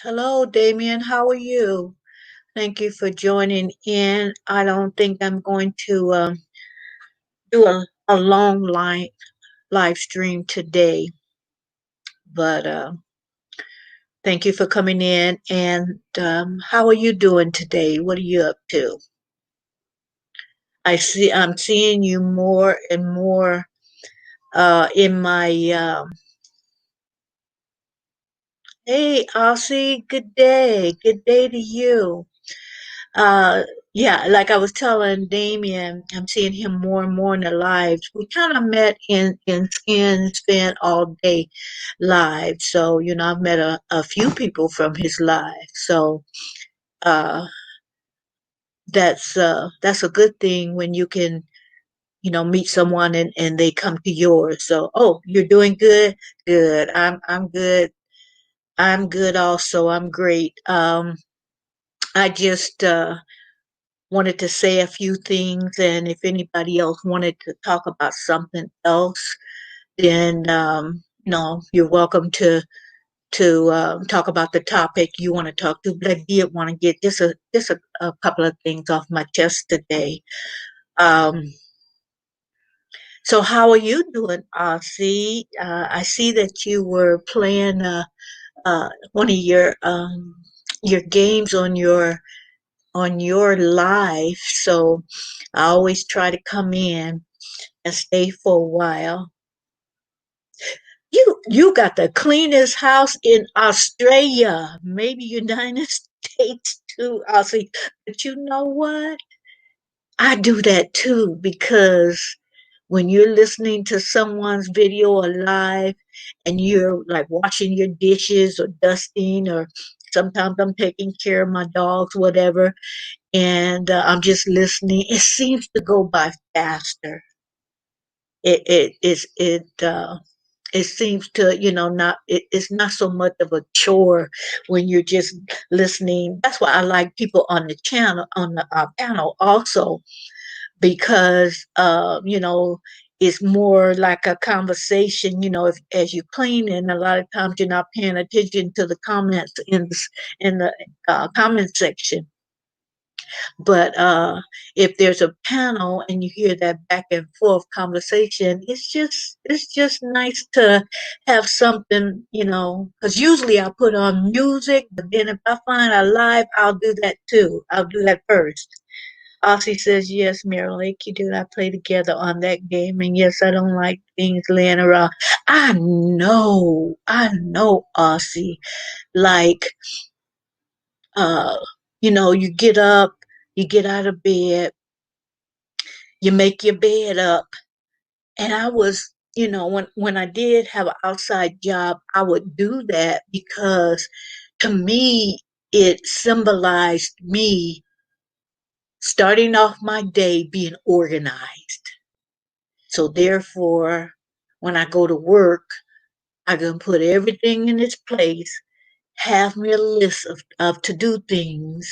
Hello, Damian. How are you? Thank you for joining in. I don't think I'm going to do a long live stream today, but thank you for coming in. And how are you doing today? What are you up to? I'm seeing you more and more in my. Hey, Aussie. Good day. Good day to you. Uh, yeah, like I was telling Damien, I'm seeing him more and more in the lives. We kind of met in spent all day live. So, I've met a few people from his live. So, uh, that's a good thing when you can, meet someone and they come to yours. So, oh, you're doing good? Good. I'm good. I'm good also. I'm great. I just wanted to say a few things, and if anybody else wanted to talk about something else, then you're welcome to talk about the topic you want to talk to. But I did want to get just a couple of things off my chest today. Um, so how are you doing, Aussie? I see that you were playing one of your games on your live. So I always try to come in and stay for a while. You got the cleanest house in Australia, maybe United States too, Aussie. But you know what? I do that too because when you're listening to someone's video or live and you're like washing your dishes or dusting or sometimes I'm taking care of my dogs, whatever, and I'm just listening. It seems to go by faster. It seems to not it's not so much of a chore when you're just listening. That's why I like people on the channel on the panel also because it's more like a conversation. If as you clean, and a lot of times you're not paying attention to the comments in the comment section, but if there's a panel and you hear that back and forth conversation, it's just nice to have something, because usually I put on music, but then if I find a live, I'll do that too. I'll do that first. Aussie says, yes, Marilyn, you do not play together on that game. And yes, I don't like things laying around. I know, Aussie. Like, uh, you get up, you get out of bed, you make your bed up. And I was, when I did have an outside job, I would do that because to me, it symbolized me starting off my day being organized. So therefore, when I go to work, I can put everything in its place, have me a list of to do things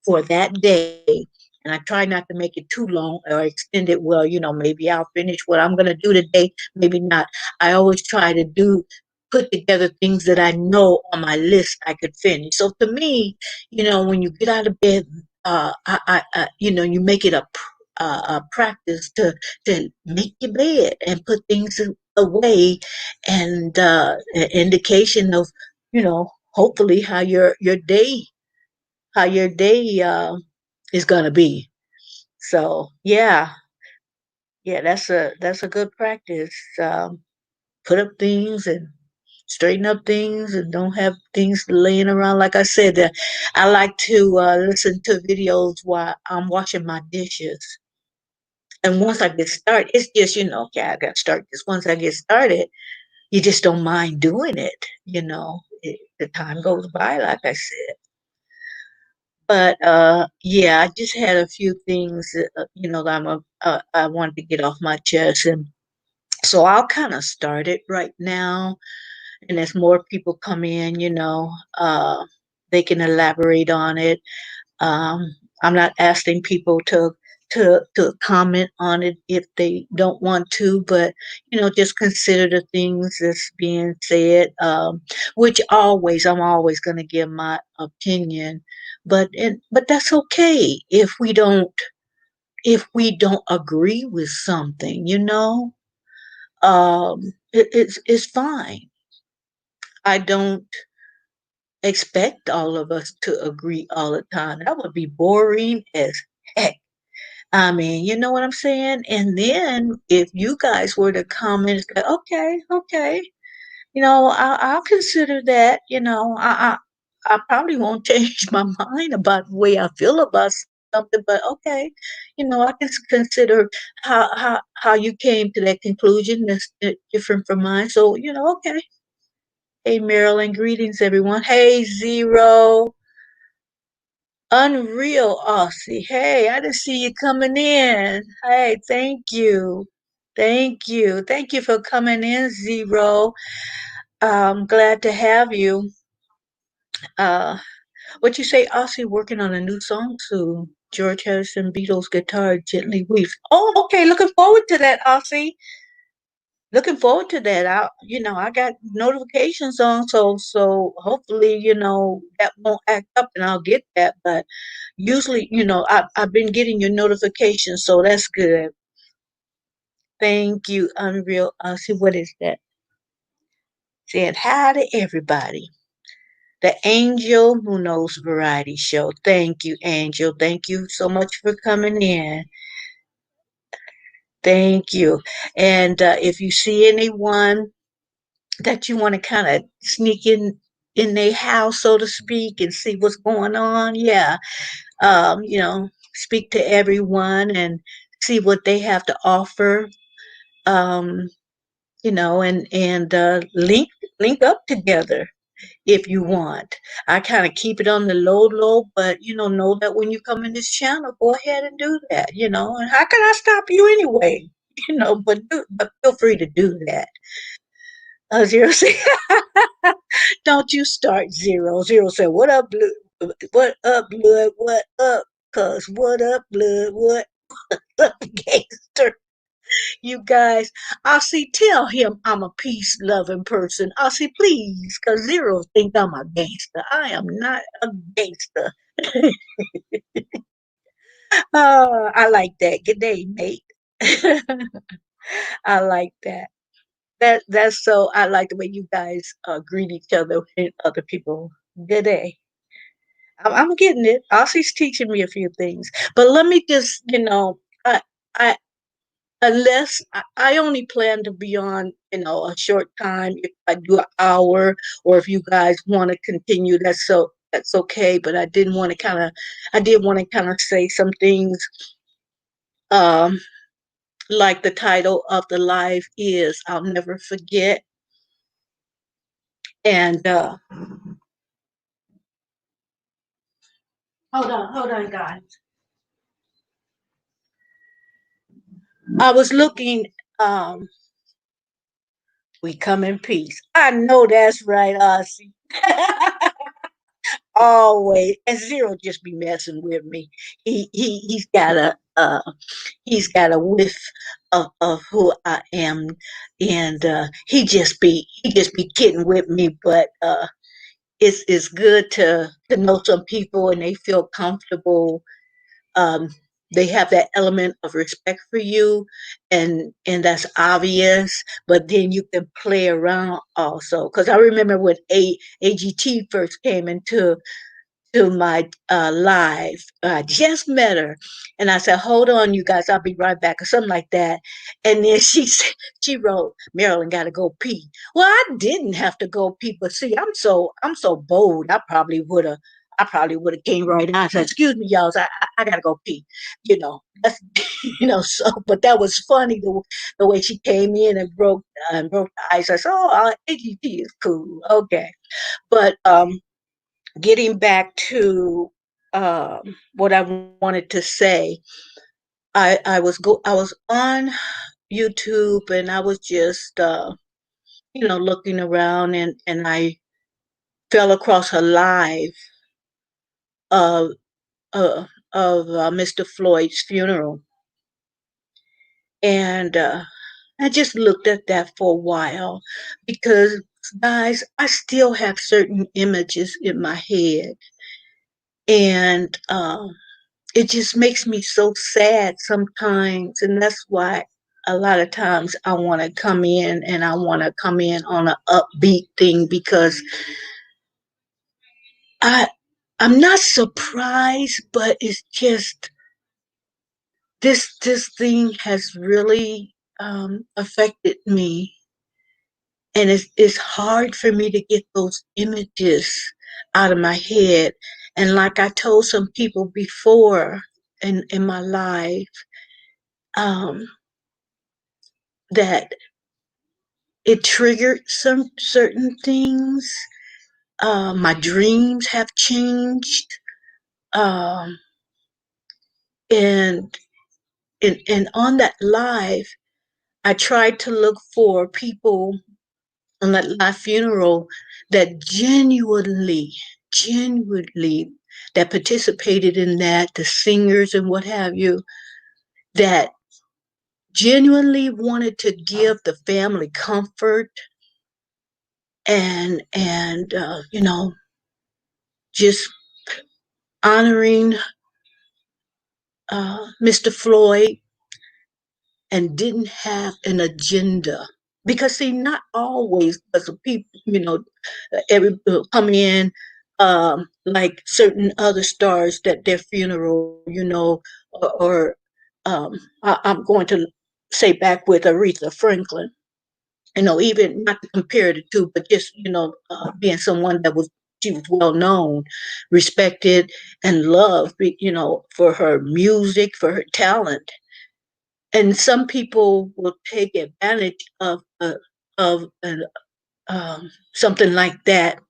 for that day. And I try not to make it too long or extend it. Well, maybe I'll finish what I'm going to do today, maybe not. I always try to put together things that I know on my list I could finish. So to me, when you get out of bed, you make it a practice to make your bed and put things away, and an indication of hopefully how your day is gonna be. So yeah, that's a good practice. Put up things and straighten up things and don't have things laying around. Like I said, I like to listen to videos while I'm washing my dishes. And once I get started, it's just, okay, I got to start this. Once I get started, you just don't mind doing it. The time goes by, like I said. But yeah, I just had a few things, that I wanted to get off my chest, and so I'll kind of start it right now. And as more people come in, they can elaborate on it. I'm not asking people to comment on it if they don't want to, but just consider the things that's being said. Which always I'm always going to give my opinion, but that's okay if we don't agree with something. It's fine. I don't expect all of us to agree all the time. That would be boring as heck. I mean, you know what I'm saying? And then if you guys were to comment, it's like, okay, okay, I'll consider that. I probably won't change my mind about the way I feel about something, but okay, I can consider how you came to that conclusion that's different from mine. So, okay. Hey, Marilyn, greetings, everyone. Hey, Zero. Unreal Aussie. Hey, I didn't see you coming in. Hey, thank you. Thank you. Thank you for coming in, Zero. Glad to have you. Uh, what you say, Aussie working on a new song soon. George Harrison Beatles guitar gently weeps. Oh, okay. Looking forward to that, Aussie. Looking forward to that. I got notifications on, so hopefully, that won't act up and I'll get that. But usually, I've been getting your notifications, so that's good. Thank you, Unreal. See, what is that? Said hi to everybody. The Angel Who Knows Variety Show. Thank you, Angel. Thank you so much for coming in. Thank you. And if you see anyone that you want to kind of sneak in their house, so to speak, and see what's going on, yeah, speak to everyone and see what they have to offer. Um, and link up together if you want. I kind of keep it on the low, but know that when you come in this channel, go ahead and do that. And how can I stop you anyway? But feel free to do that. Zero say, don't you start zero. Zero said, what up, blood? What up, blood? What up? Cuz what up, blood? What up, gangster? You guys, I'll see, tell him I'm a peace loving person. I'll see, please, because Zero think I'm a gangster. I am not a gangster. Oh, I like that. Good day, mate. I like that. That's so. I like the way you guys greet each other and other people. Good day. I'm getting it. Aussie's teaching me a few things, but let me just, I unless I only plan to be on, a short time. If I do an hour, or if you guys want to continue, that's okay. But I did want to kind of say some things, um, like the title of the live is "I'll Never Forget," and hold on, guys. I was looking. Um, we come in peace. I know that's right, Aussie. Always, and Zero just be messing with me. He's got a whiff of who I am, and he just be kidding with me. But it's good to know some people and they feel comfortable. um, they have that element of respect for you, and that's obvious. But then you can play around also, because I remember when AGT first came into to my live. I just met her, and I said, "Hold on, you guys, I'll be right back," or something like that. And then she wrote, "Marilyn got to go pee." Well, I didn't have to go pee, but see, I'm so bold. I probably would have came right out and said, "Excuse me, y'all, I gotta go pee." That's So, but that was funny the way she came in and broke the ice. I said, "Oh, AGT is cool, okay." But getting back to what I wanted to say, I was on YouTube and I was just looking around, and I fell across a live uh, uh Mr. Floyd's funeral. And I just looked at that for a while because, guys, I still have certain images in my head. And it just makes me so sad sometimes. And that's why a lot of times I want to come in, and I want to come in on an upbeat thing, because I I'm not surprised, but it's just this thing has really affected me, and it's hard for me to get those images out of my head. And like I told some people before in my life, um, that it triggered some certain things. My dreams have changed, um, and and on that live, I tried to look for people on that live funeral that genuinely, that participated in that, the singers and what have you, that genuinely wanted to give the family comfort, and just honoring Mr. Floyd, and didn't have an agenda. Because see, not always does the people, every come in like certain other stars, that their funeral, or I'm going to say back with Aretha Franklin, even not to compare the two, but just, being someone that was, she was well known, respected, and loved, for her music, for her talent. And some people will take advantage of something like that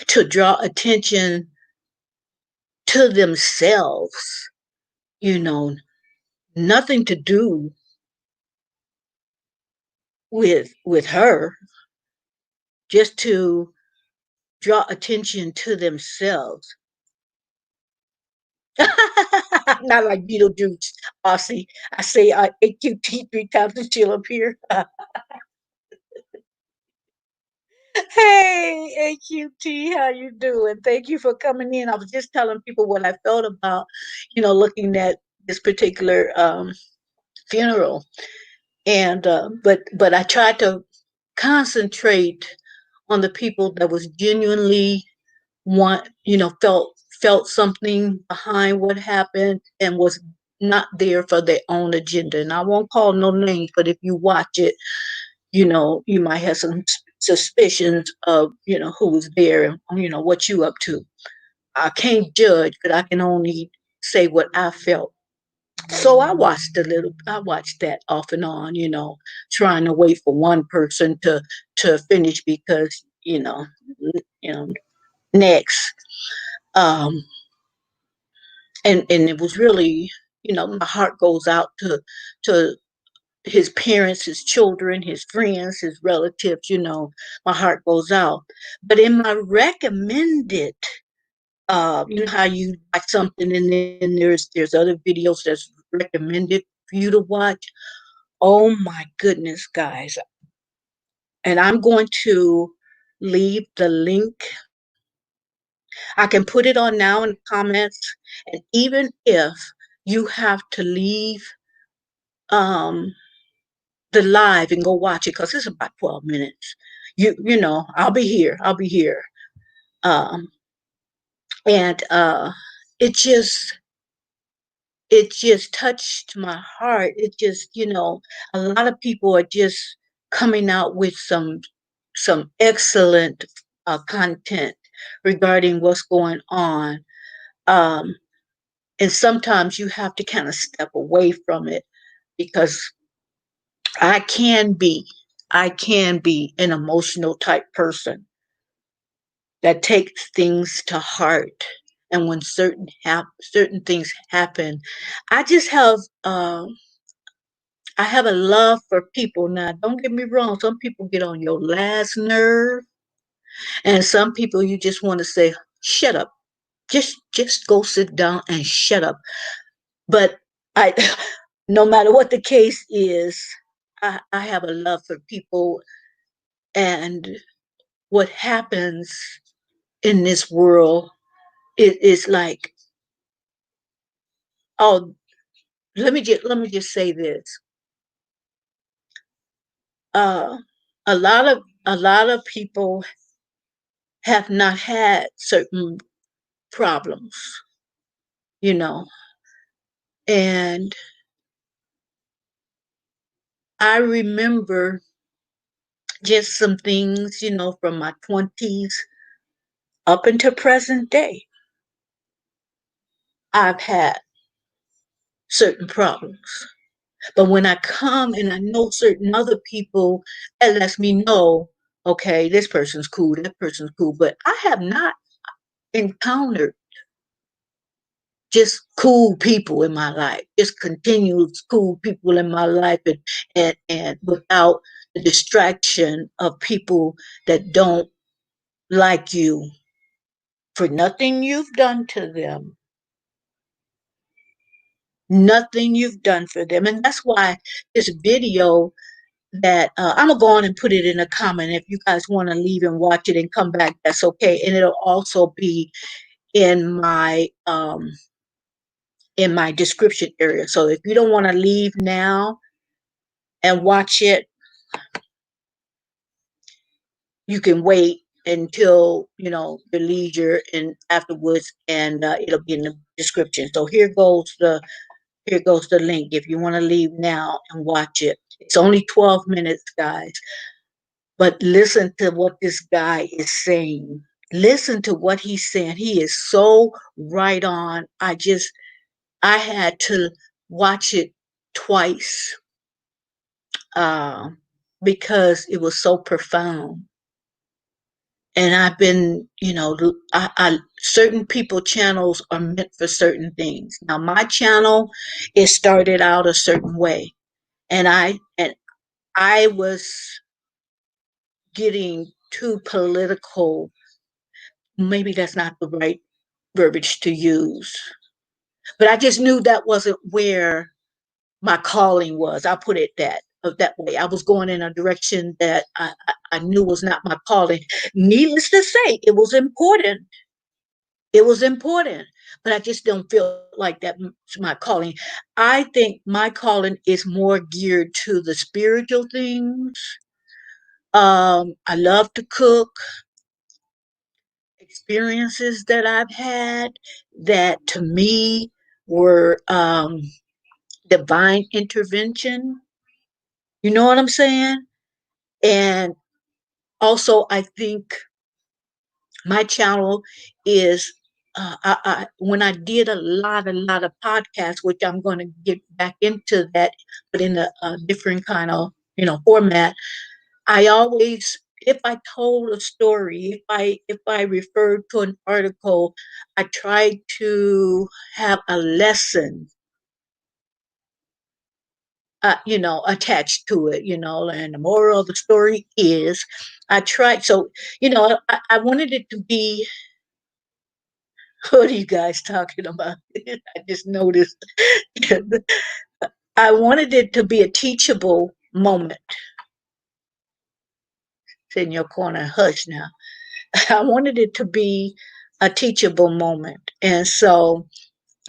to draw attention to themselves, you know, nothing to do with her, just to draw attention to themselves. Not like Beetlejuice, Aussie. I say AQT 3 times and she'll appear. Hey, AQT, how you doing? Thank you for coming in. I was just telling people what I felt about, looking at this particular funeral, and but I tried to concentrate on the people that was genuinely felt something behind what happened, and was not there for their own agenda. And I won't call no names, but if you watch it, you might have some suspicions of, who was there, and, what you up to. I can't judge, but I can only say what I felt. So I watched that off and on, trying to wait for one person to finish, because, you know, next. Um, and it was really, my heart goes out to his parents, his children, his friends, his relatives, my heart goes out. But in my recommended, how you watch something, and then there's other videos that's recommended for you to watch. Oh my goodness, guys. And I'm going to leave the link. I can put it on now in the comments. And even if you have to leave um the live and go watch it, because it's about 12 minutes. I'll be here. I'll be here. Um, and it just it just touched my heart. It just, a lot of people are just coming out with some excellent content regarding what's going on. Um, and sometimes you have to kind of step away from it, because I can be I can be an emotional type person that takes things to heart. And when certain things happen, I just have I have a love for people. Now, don't get me wrong, some people get on your last nerve, and some people you just want to say, shut up. Just go sit down and shut up. But I, no matter what the case is, I have a love for people, and what happens in this world, it is like, oh, let me just say this. Uh, a lot of people have not had certain problems, you know, and I remember just some things, from my 20s up until present day. I've had certain problems. But when I come and I know certain other people, that lets me know, okay, this person's cool, that person's cool. But I have not encountered just cool people in my life, just continuous cool people in my life, and without the distraction of people that don't like you for nothing you've done to them, nothing you've done for them. And that's why this video that I'm gonna go on and put it in a comment. If you guys want to leave and watch it and come back, that's okay. And it'll also be in my description area. So if you don't want to leave now and watch it, you can wait until your leisure and afterwards, and it'll be in the description. So here goes the link if you want to leave now and watch it. It's only 12 minutes, guys. But listen to what this guy is saying. Listen to what he's saying. He is so right on. I had to watch it twice, uh, because it was so profound. And I've been, certain people channels are meant for certain things. Now my channel, it started out a certain way, and I was getting too political. Maybe that's not the right verbiage to use, but I just knew that wasn't where my calling was. I'll put it that way. I was going in a direction that I knew was not my calling. Needless to say, it was important. It was important, but I just don't feel like that's my calling. I think my calling is more geared to the spiritual things. I love to cook. Experiences that I've had that to me were divine intervention. You know what I'm saying? And also, I think my channel is when I did a lot of podcasts, which I'm going to get back into that, but in a different kind of format. I always, if I told a story, if I referred to an article, I tried to have a lesson, attached to it, and the moral of the story is, I tried. So, I wanted it to be, what are you guys talking about? I just noticed. I wanted it to be a teachable moment. Sit in your corner, hush now. I wanted it to be a teachable moment. And so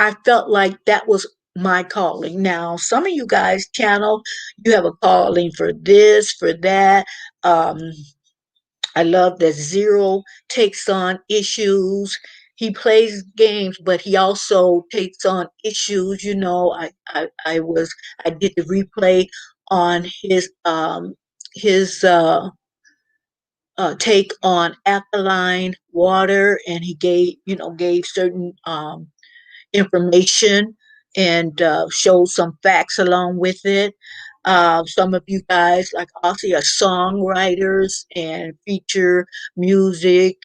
I felt like that was my calling. Now, some of you guys channel, you have a calling for this, for that. Um, I love that Zero takes on issues. He plays games, but he also takes on issues. I did the replay on his take on alkaline water, and he gave certain information, and showed some facts along with it. Some of you guys, like Aussie, are songwriters and feature music,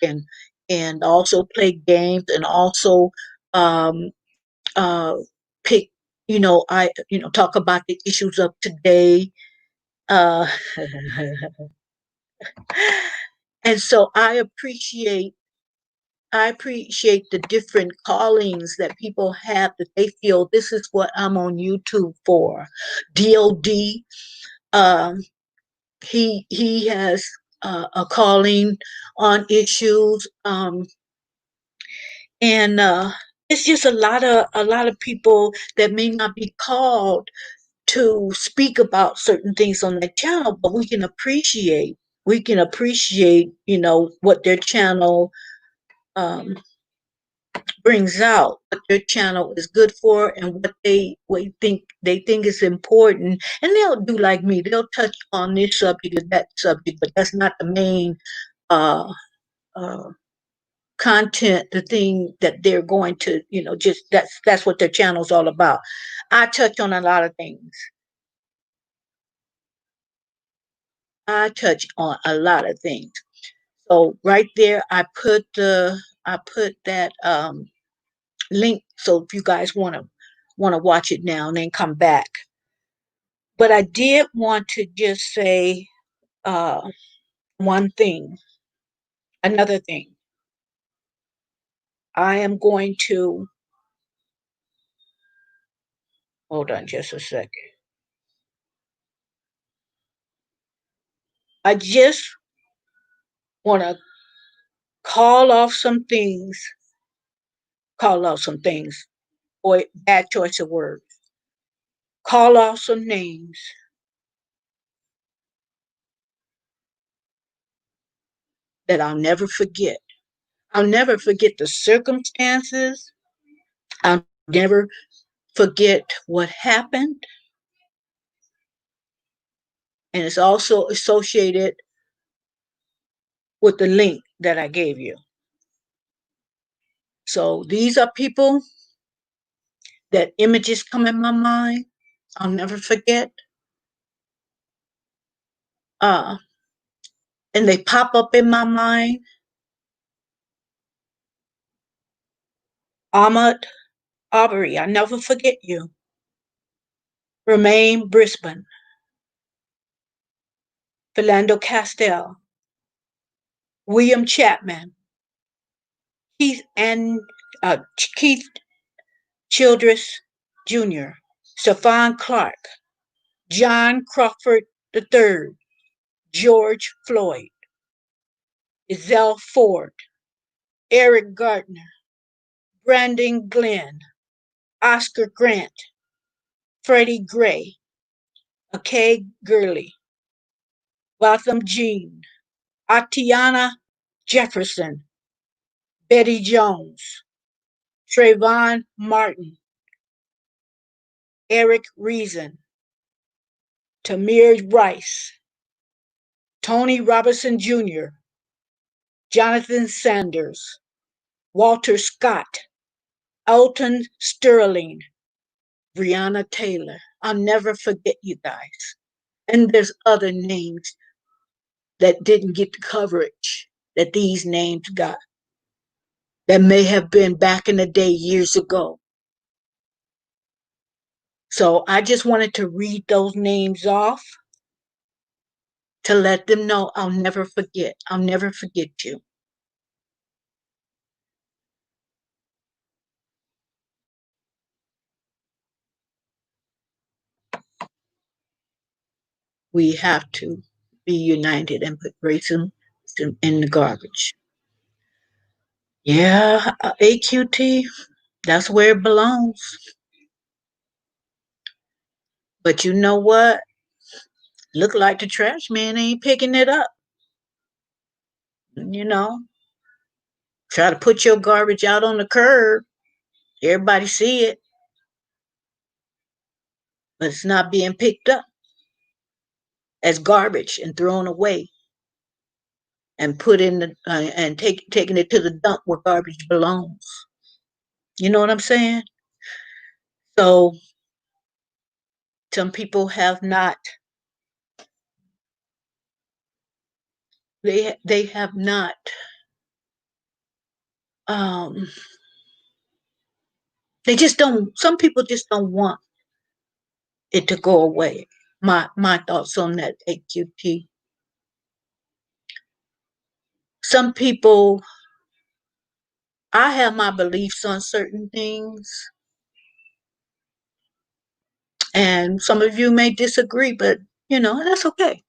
and also play games, and also um, uh, pick. I talk about the issues of today. Uh, and so I appreciate I appreciate the different callings that people have, that they feel this is what I'm on YouTube for. DOD, um, he has a calling on issues, and it's just a lot of people that may not be called to speak about certain things on their channel, but we can appreciate what their channel um, brings out, what their channel is good for, and what they think is important. And they'll do like me, they'll touch on this subject or that subject, but that's not the main uh, uh, content, the thing that they're going to, just that's what their channel's all about. I touch on a lot of things. I touch on a lot of things. So right there, I put that link. So if you guys want to watch it now and then come back. But I did want to just say uh, one thing, another thing. I am going to hold on just a second. I just want to call off some things, call out some things, or bad choice of words, call off some names that I'll never forget. I'll never forget the circumstances. I'll never forget what happened. And it's also associated with the link that I gave you. So these are people that images come in my mind. I'll never forget. Uh, and they pop up in my mind. Ahmad Aubrey, I never forget you. Romaine Brisbane, Philando Castile, William Chapman, Keith and Keith Childress Jr., Stephon Clark, John Crawford III, George Floyd, Ezell Ford, Eric Gardner, Brandon Glenn, Oscar Grant, Freddie Gray, Akay Gurley, Waltham Jean, Atiana Jefferson, Betty Jones, Trayvon Martin, Eric Reason, Tamir Rice, Tony Robinson Jr., Jonathan Sanders, Walter Scott, Elton Sterling, Breonna Taylor. I'll never forget you guys. And there's other names that didn't get the coverage that these names got, that may have been back in the day years ago. So I just wanted to read those names off to let them know I'll never forget. I'll never forget you. We have to be united and put racism in the garbage. Yeah, AQT, that's where it belongs. But you know what? Look like the trash man ain't picking it up. You know, try to put your garbage out on the curb. Everybody see it, but it's not being picked up as garbage and thrown away and put in the and taking it to the dump where garbage belongs. You know what I'm saying? So some people have not, they have not um they just don't, some people just don't want it to go away. My thoughts on that, AQT. Some people I have my beliefs on certain things, and some of you may disagree, but that's okay.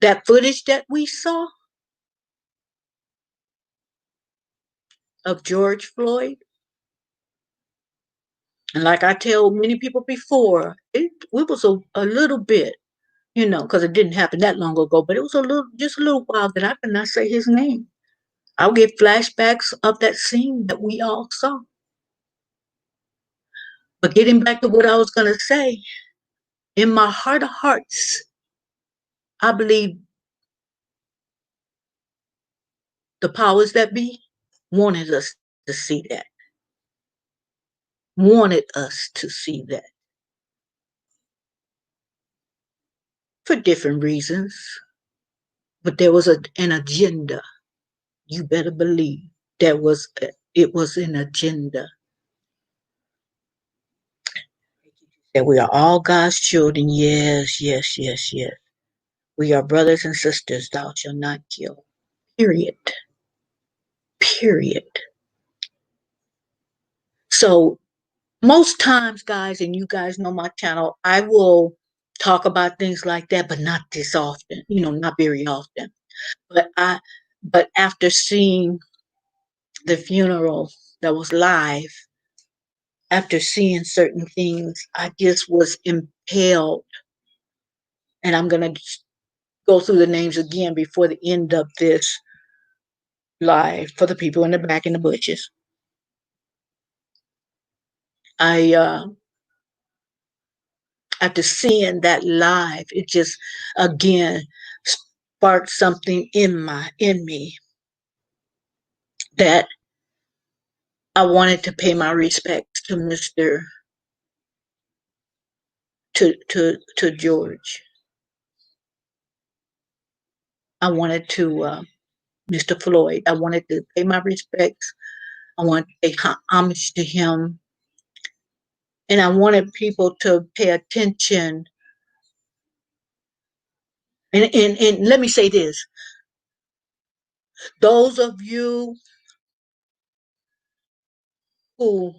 That footage that we saw of George Floyd, and like I tell many people before, it was a little bit, because it didn't happen that long ago, but it was just a little while that I could not say his name. I'll get flashbacks of that scene that we all saw. But getting back to what I was going to say, in my heart of hearts, I believe the powers that be wanted us to see that, wanted us to see that for different reasons. But there was an agenda. You better believe it was an agenda. That we are all God's children. Yes, yes, yes, yes. We are brothers and sisters. Thou shalt not kill. Period. Period. So most times, guys, and you guys know my channel, I will talk about things like that, but not this often. Not very often. But after seeing the funeral that was live, after seeing certain things, I just was impelled. And I'm going to go through the names again before the end of this live for the people in the back in the bushes. I After seeing that live, it just again sparked something in me that I wanted to pay my respects to Mr. to George. I wanted to Mr. Floyd. I wanted to pay my respects. I wanted to pay homage to him, and I wanted people to pay attention. And let me say this: those of you who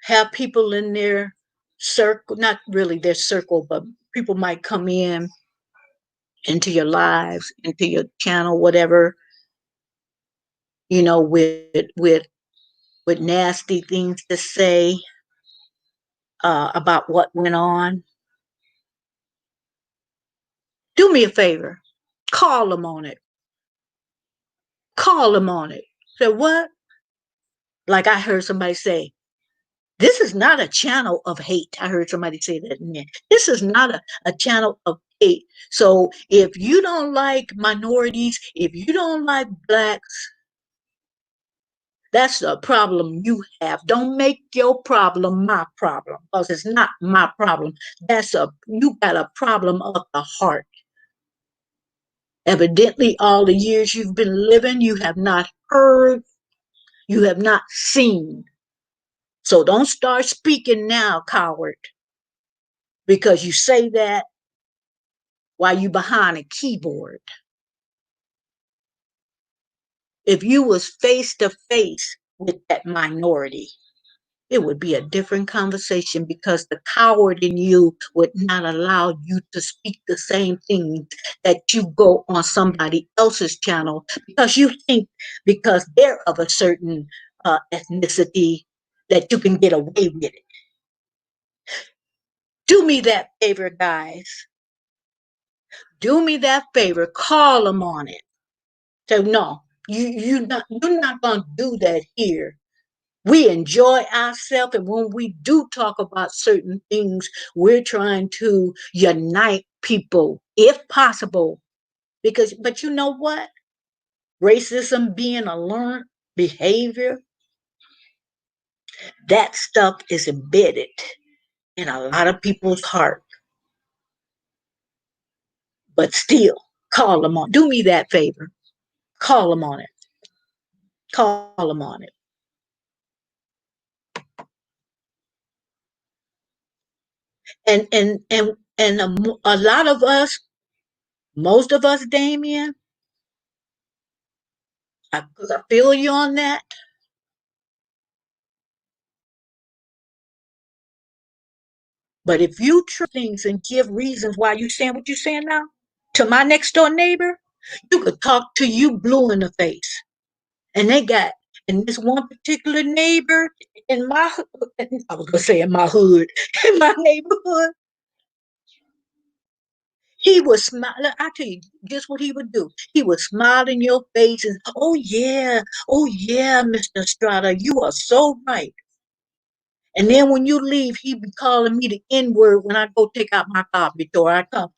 have people in their circle, not really their circle, but people might come into your lives, into your channel, whatever, with nasty things to say about what went on. Do me a favor, call them on it. Call them on it. Say what? Like I heard somebody say, this is not a channel of hate. I heard somebody say that in there. This is not a channel of hate. So if you don't like minorities, if you don't like blacks, that's a problem you have. Don't make your problem my problem, because it's not my problem. You got a problem of the heart. Evidently, all the years you've been living, you have not heard, you have not seen. So don't start speaking now, coward, because you say that while you behind a keyboard. If you was face to face with that minority, it would be a different conversation, because the coward in you would not allow you to speak the same things that you go on somebody else's channel, because you think because they're of a certain ethnicity that you can get away with it. Do me that favor, guys. Do me that favor. Call them on it. So no, you're not gonna do that here. We enjoy ourselves, and when we do talk about certain things, we're trying to unite people if possible. But you know what? Racism being a learned behavior, that stuff is embedded in a lot of people's heart. But still, call them on. Do me that favor. Call them on it. Call them on it. And a lot of us, most of us, Damian, I feel you on that. But if you try things and give reasons why you saying what you're saying now to my next door neighbor, you could talk to you blue in the face. And they got, and this one particular neighbor in my, I was gonna say in my hood, in my neighborhood, he would smile. I tell you, guess what he would do? He would smile in your face and, oh yeah, Mr. Estrada, you are so right. And then when you leave, he be calling me the N word when I go take out my garbage or I come,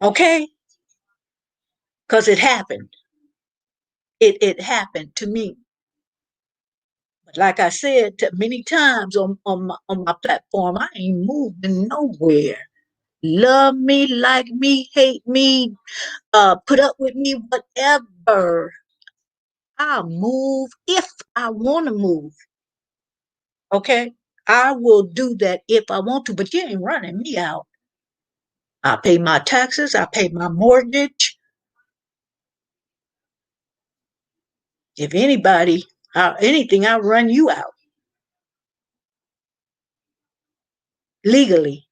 okay? Because it happened. It happened to me. But like I said many times on my platform, I ain't moving nowhere. Love me, like me, hate me, put up with me, whatever. I'll move if I want to move. Okay? I will do that if I want to, but you ain't running me out. I pay my taxes, I pay my mortgage. If anybody, anything, I run you out legally.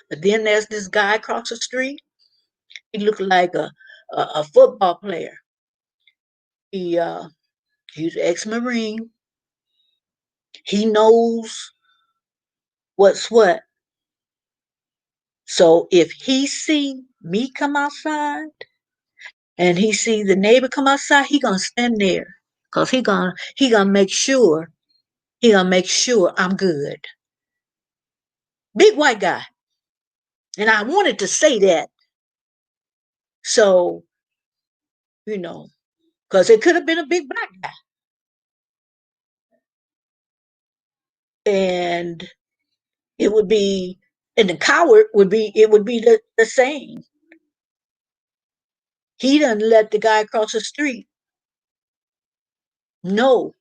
But then there's this guy across the street. He looked like a football player. He he's ex-marine. He knows what's what. So if he see me come outside and he see the neighbor come outside, he gonna stand there because he gonna make sure I'm good. Big white guy, and I wanted to say that so you know because it could have been a big black guy, and it would be, and the coward would be, it would be the same. He doesn't let the guy across the street know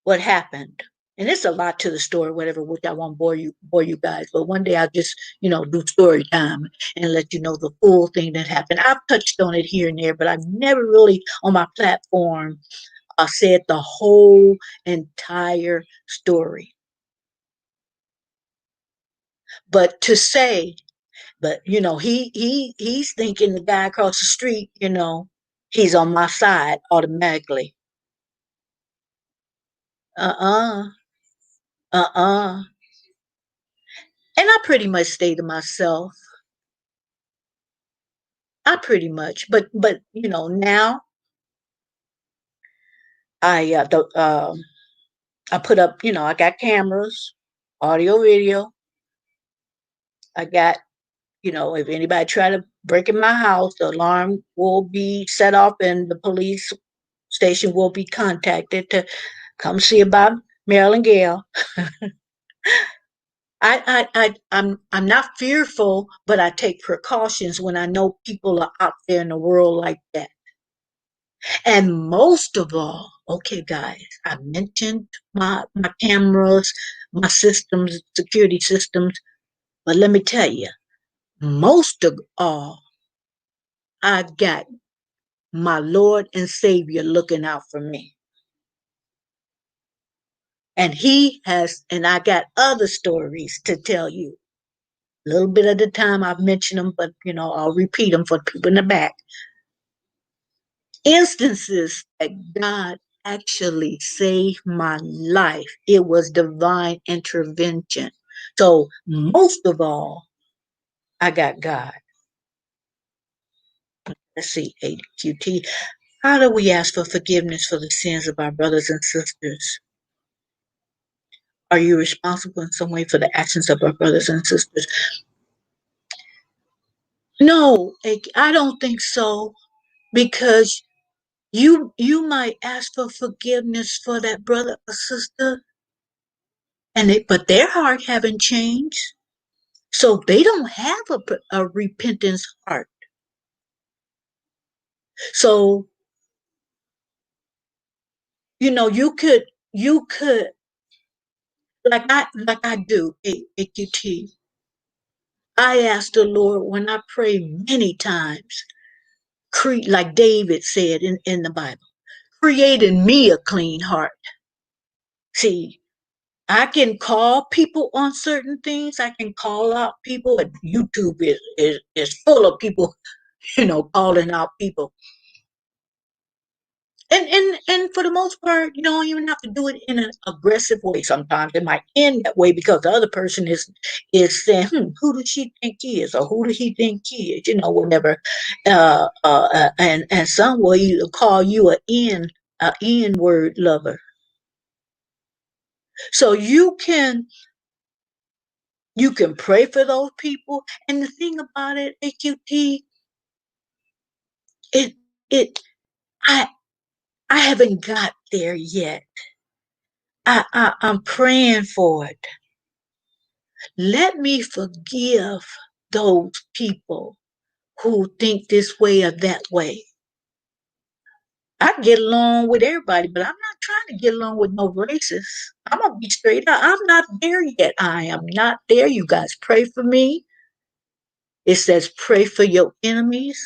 what happened. And it's a lot to the story, whatever, which I won't bore you guys. But one day I'll just, do story time and let you know the full thing that happened. I've touched on it here and there, but I've never really on my platform said the whole entire story. But to say, but he's thinking the guy across the street, he's on my side automatically. Uh-uh. Uh-uh. And I pretty much stay to myself. I pretty much, but now I put up, I got cameras, audio, video. I got, if anybody try to break in my house, the alarm will be set off and the police station will be contacted to come see about Marilyn Gale. I'm not fearful, but I take precautions when I know people are out there in the world like that. And most of all, okay, guys, I mentioned my cameras, my systems, security systems, but let me tell you, most of all, I got my Lord and Savior looking out for me. And I got other stories to tell you. A little bit at a time, I've mentioned them, but I'll repeat them for people in the back. Instances that God actually saved my life. It was divine intervention. So, most of all, I got God. Let's see, AQT. How do we ask for forgiveness for the sins of our brothers and sisters? Are you responsible in some way for the actions of our brothers and sisters? No, I don't think so. Because you might ask for forgiveness for that brother or sister, but their heart haven't changed. So they don't have a repentance heart. So, you could, like I do, AQT. I ask the Lord when I pray many times, like David said in the Bible, create in me a clean heart. See, I can call people on certain things. I can call out people. And YouTube is full of people, calling out people. And for the most part, you don't even have to do it in an aggressive way. Sometimes it might end that way because the other person is saying, who does she think he is, or who does he think he is? Whatever. And some will either call you a N-word lover. So you can pray for those people. And the thing about it, AQT, it it I I haven't got there yet. I'm praying for it. Let me forgive those people who think this way or that way. I get along with everybody, but I'm not trying to get along with no racists. I'm gonna be straight up. I'm not there yet. I am not there. You guys pray for me. It says pray for your enemies.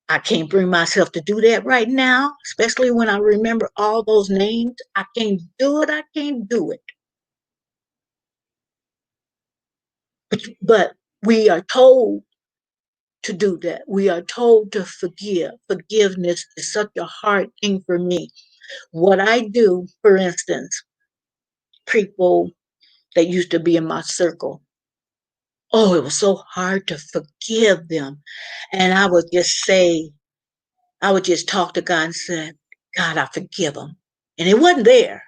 I can't bring myself to do that right now, especially when I remember all those names. I can't do it. I can't do it. But we are told to do that. We are told to forgive. Forgiveness is such a hard thing for me. What I do, for instance, people that used to be in my circle, oh, it was so hard to forgive them. And I would just talk to God and say, God, I forgive them. And it wasn't there.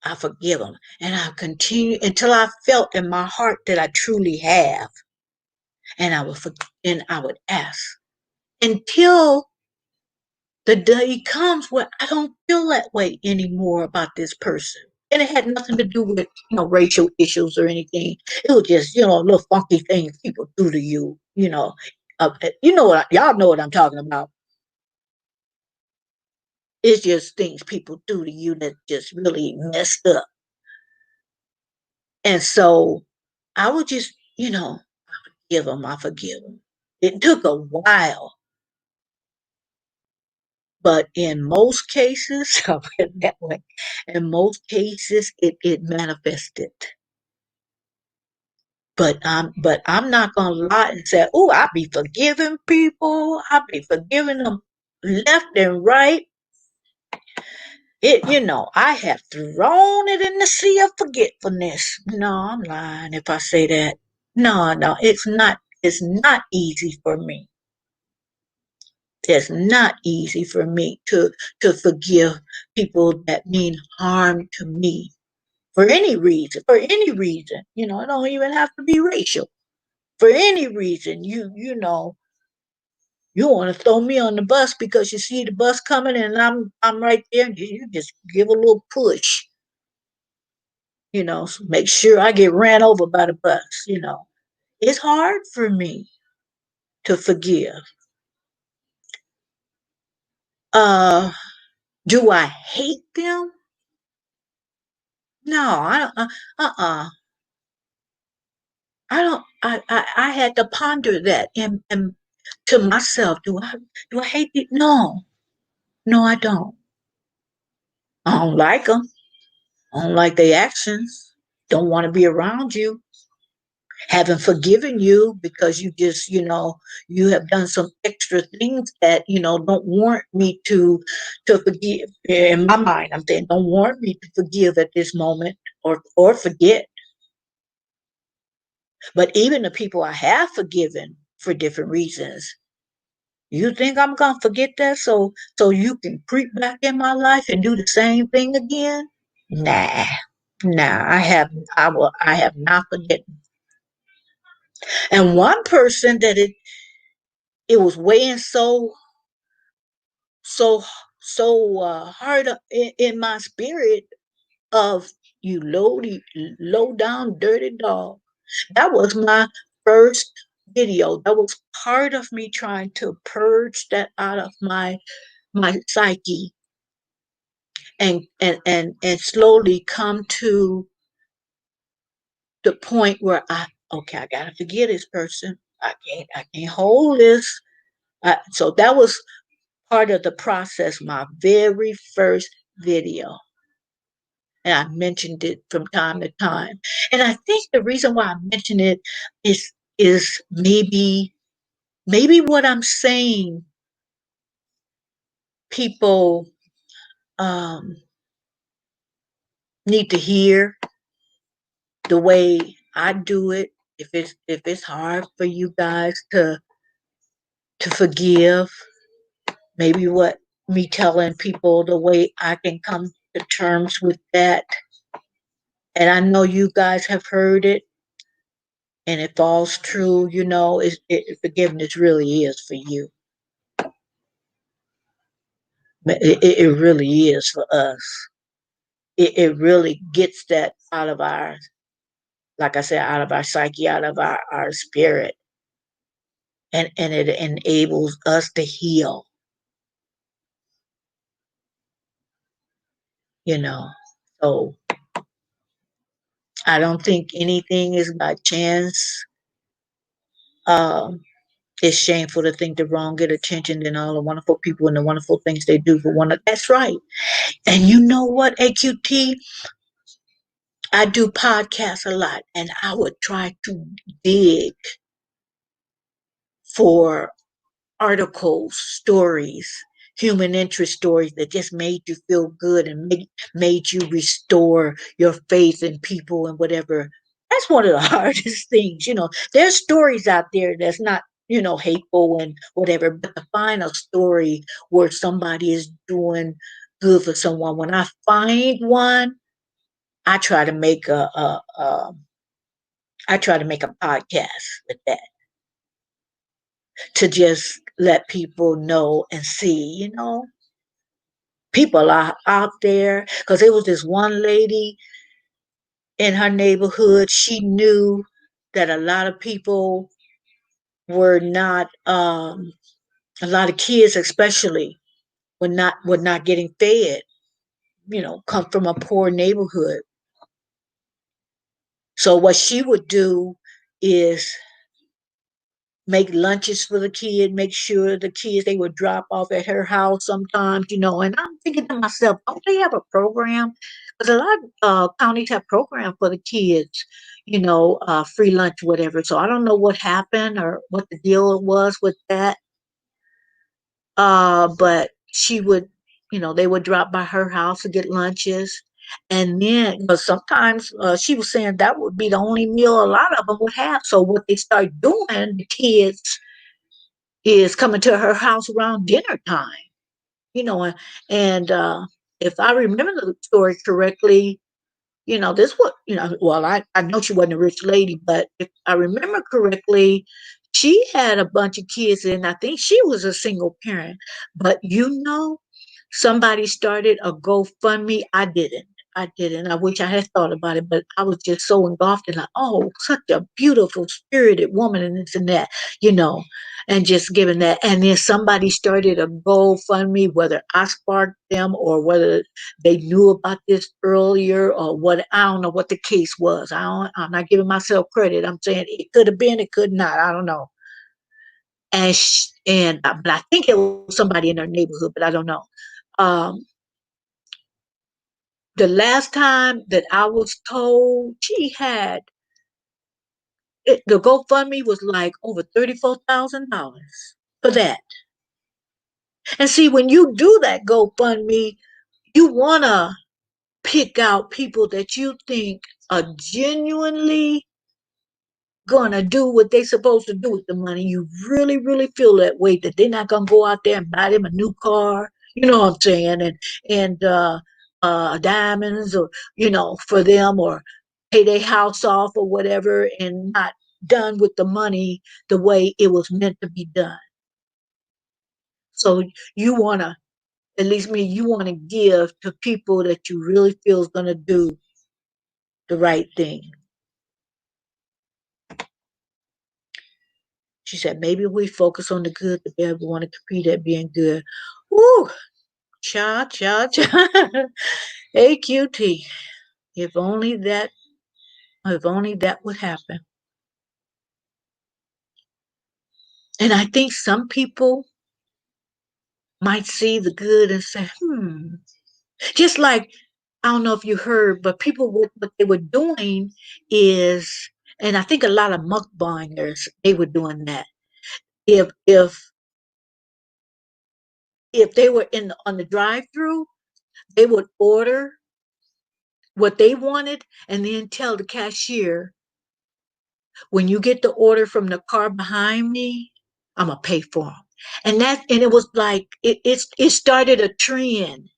I forgive them. And I continue until I felt in my heart that I truly have. And I would ask until the day comes where I don't feel that way anymore about this person. And it had nothing to do with, racial issues or anything. It was just, little funky things people do to you, y'all know what I'm talking about. It's just things people do to you that just really messed up. And so I would just, I forgive them. It took a while, but in most cases, I'll put it that way, in most cases, it manifested. But I'm not gonna lie and say, oh, I be forgiving people. I be forgiving them left and right. I have thrown it in the sea of forgetfulness. No, I'm lying if I say that. No, it's not. It's not easy for me. It's not easy for me to forgive people that mean harm to me for any reason. For any reason, it don't even have to be racial. For any reason, you want to throw me on the bus because you see the bus coming and I'm right there. And you just give a little push, so make sure I get ran over by the bus. It's hard for me to forgive. Uh, do I hate them? No, I don't. I don't. I had to ponder that and to myself. Do I hate it? No, no, I don't. I don't like them. I don't like their actions. Don't want to be around you. Haven't forgiven you because you just, you have done some extra things that, don't warrant me to forgive. In my mind, I'm saying don't warrant me to forgive at this moment or forget. But even the people I have forgiven for different reasons, you think I'm gonna forget that so you can creep back in my life and do the same thing again? Nah, nah, I have not forgotten. And one person that it was weighing so hard in my spirit of you low down dirty dog. That was my first video. That was part of me trying to purge that out of my psyche and slowly come to the point where I gotta forgive this person. I can't hold this. So that was part of the process, my very first video. And I mentioned it from time to time. And I think the reason why I mention it is maybe what I'm saying people um, need to hear the way I do it. If it's hard for you guys to forgive, maybe what me telling people the way I can come to terms with that. And I know you guys have heard it, and it falls true. Forgiveness really is for you. It really is for us. It really gets that out of our, like I said, out of our psyche, out of our spirit, and it enables us to heal. You know, so I don't think anything is by chance. Um, it's shameful to think the wrong get attention than all the wonderful people and the wonderful things they do for one. That's right. And you know what, AQT? I do podcasts a lot, and I would try to dig for articles, stories, human interest stories that just made you feel good and made you restore your faith in people and whatever. That's one of the hardest things. There's stories out there that's not, hateful and whatever, but to find a story where somebody is doing good for someone. When I find one, I try to make a podcast with that to just let people know and see, people are out there. Because there was this one lady in her neighborhood. She knew that a lot of people were not, a lot of kids especially, were not getting fed. Come from a poor neighborhood. So what she would do is make lunches for the kid, make sure the kids they would drop off at her house sometimes, And I'm thinking to myself, don't they have a program? Because a lot of counties have programs for the kids, free lunch, whatever. So I don't know what happened or what the deal was with that. But she would, they would drop by her house to get lunches. And then, but sometimes she was saying that would be the only meal a lot of them would have. So what they start doing, the kids is coming to her house around dinner time, you know, and if I remember the story correctly, this what, well, I know she wasn't a rich lady, but if I remember correctly, she had a bunch of kids and I think she was a single parent. But somebody started a GoFundMe. I didn't. I didn't. I wish I had thought about it, but I was just so engulfed in like, oh, such a beautiful, spirited woman, and this and that, you know, and just giving that. And then somebody started a GoFundMe, whether I sparked them or whether they knew about this earlier or what. I don't know what the case was. I'm not giving myself credit. I'm saying it could have been, it could not. I don't know. But I think it was somebody in her neighborhood, but I don't know. Um, the last time that I was told, she had the GoFundMe was like over $34,000 for that. And see, when you do that GoFundMe, you wanna pick out people that you think are genuinely gonna do what they supposed to do with the money. You really, really feel that way that they're not gonna go out there and buy them a new car. You know what I'm saying? And diamonds or for them or pay their house off or whatever and not done with the money the way it was meant to be done. So you wanna, at least me, you wanna give to people that you really feel is gonna do the right thing. She said, maybe we focus on the good, the bad, we want to compete at being good. Woo! Cha, cha, cha. AQT. If only that, if only that would happen. And I think some people might see the good and say, just like, I don't know if you heard, but people, what they were doing is, and I think a lot of mukbangers, they were doing that. If if if they were on the drive-through, they would order what they wanted and then tell the cashier, when you get the order from the car behind me, I'm gonna pay for them. And it was like it started a trend.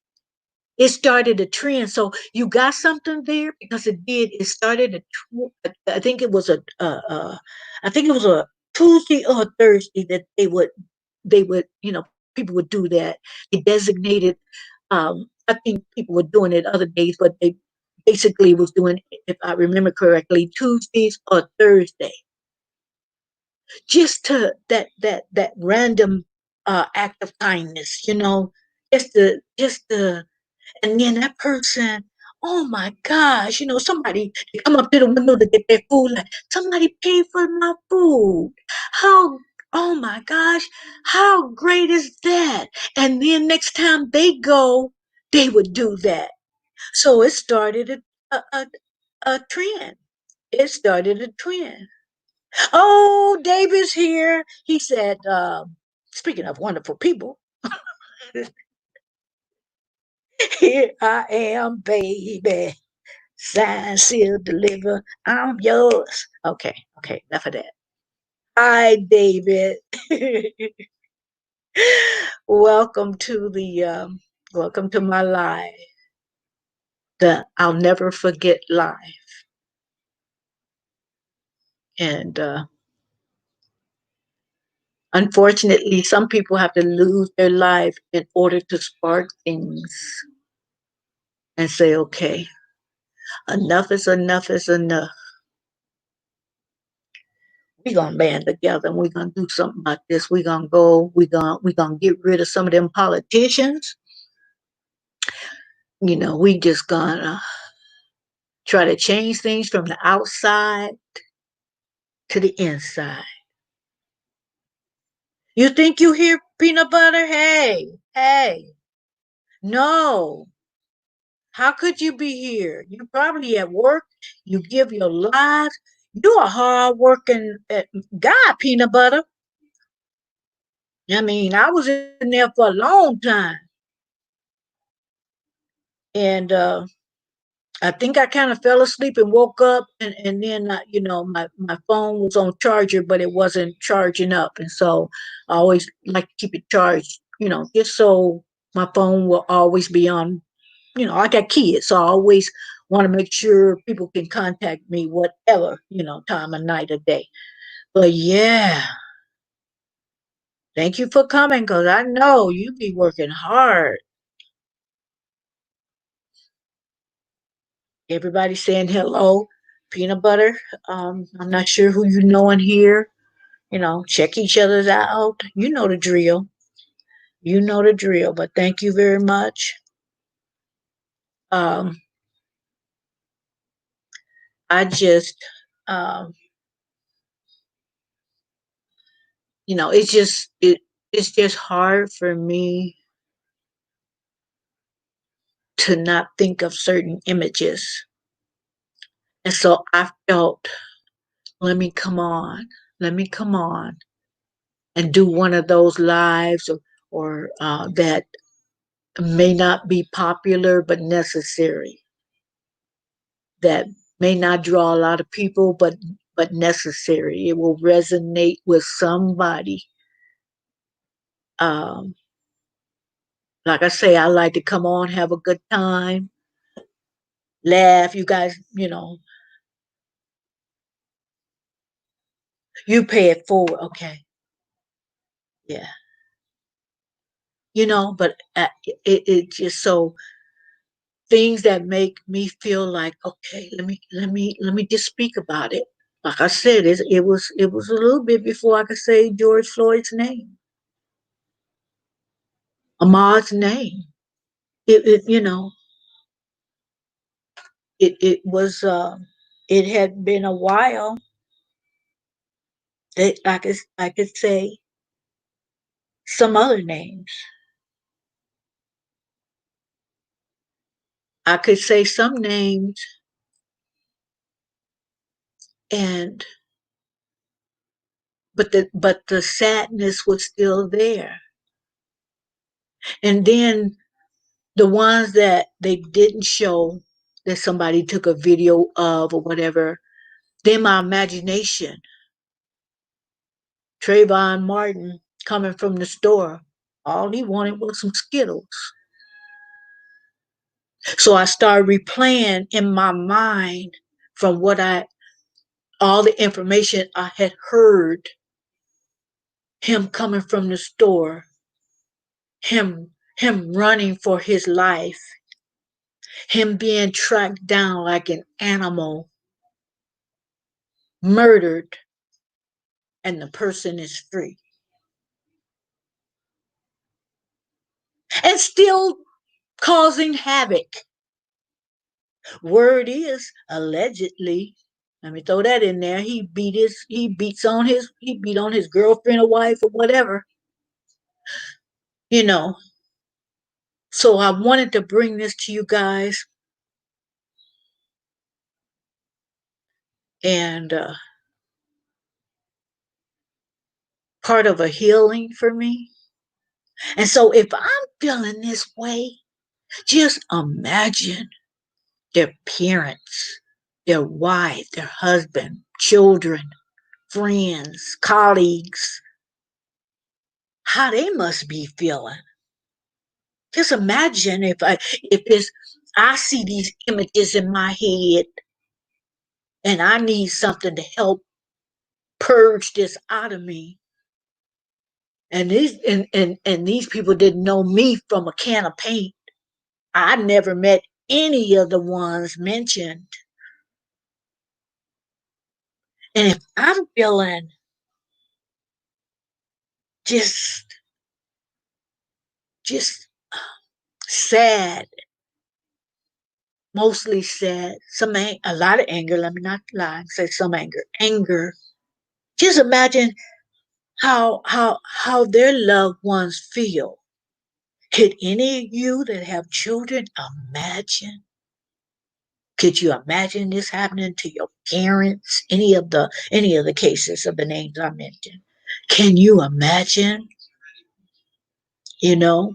It started a trend. So you got something there because it did. It started I think it was I think it was a Tuesday or a Thursday that they would people would do that. They designated. I think people were doing it other days, but they basically was doing, if I remember correctly, Tuesdays or Thursday, just to that random act of kindness, just the and then that person, oh my gosh, somebody they come up to the window to get their food, like, somebody paid for my food. How, oh my gosh, how great is that? And then next time they go, they would do that. So it started a trend. It started a trend. Oh, David's here. He said, speaking of wonderful people, here I am, baby. Sign, seal, deliver. I'm yours. Okay, okay, enough of that. Hi, David. welcome to the welcome to my live, the I'll never forget live. And unfortunately, some people have to lose their life in order to spark things and say, okay, enough is enough is enough. We're gonna band together and we're gonna do something about this. We're gonna get rid of some of them politicians. We just gonna try to change things from the outside to the inside. You think you hear peanut butter? Hey, hey, no. How could you be here? You're probably at work. You give your lives. You're a hard working guy, peanut butter. I mean, I was in there for a long time. And I think I kind of fell asleep and woke up, and then my phone was on charger, but it wasn't charging up, and so I always like to keep it charged, just so my phone will always be on. I got kids, so I always want to make sure people can contact me, whatever time of night or day. But yeah, thank you for coming, because I know you be working hard. Everybody saying hello, peanut butter. I'm not sure who you know in here. Check each other's out. You know the drill. You know the drill. But thank you very much. Um, I just, um, it's just hard for me to not think of certain images, and so I felt, let me come on, let me come on, and do one of those lives, or that may not be popular but necessary, that may not draw a lot of people, but necessary. It will resonate with somebody. Um, like I say, I like to come on, have a good time, laugh. You guys, you pay it forward. Okay, yeah, but it just so things that make me feel like, okay, let me just speak about it. Like I said, it was a little bit before I could say George Floyd's name, Ahmaud's name. It was it had been a while that I could say. some other names. I could say some names, and but the sadness was still there. And then the ones that they didn't show, that somebody took a video of or whatever, then my imagination, Trayvon Martin coming from the store, all he wanted was some Skittles. So I started replaying in my mind from all the information I had heard, him coming from the store, him running for his life, him being tracked down like an animal, murdered, and the person is free. And still causing havoc. Word is, allegedly, let me throw that in there, he beat on his girlfriend or wife or whatever, you know. So I wanted to bring this to you guys, and part of a healing for me. And so if I'm feeling this way, just imagine their parents, their wife, their husband, children, friends, colleagues, how they must be feeling. Just imagine I see these images in my head and I need something to help purge this out of me. And these people didn't know me from a can of paint. I never met any of the ones mentioned. And if I'm feeling just just sad, mostly sad, a lot of anger, let me not lie, say some anger. Just imagine how their loved ones feel. Could any of you that have children imagine? Could you imagine this happening to your parents? Any of the cases of the names I mentioned. Can you imagine? You know,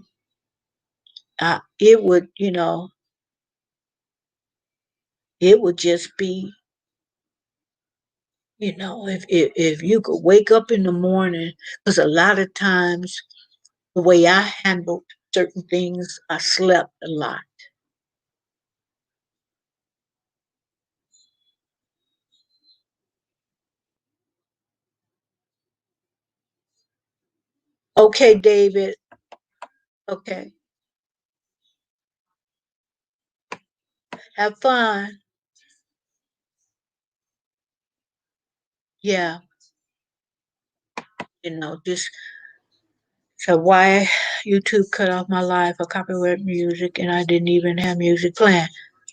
it would, it would just be, if you could wake up in the morning, because a lot of times the way I handled certain things, I slept a lot. Okay, David. Okay. Have fun. Yeah. Just so why YouTube cut off my live for copyright music and I didn't even have music playing.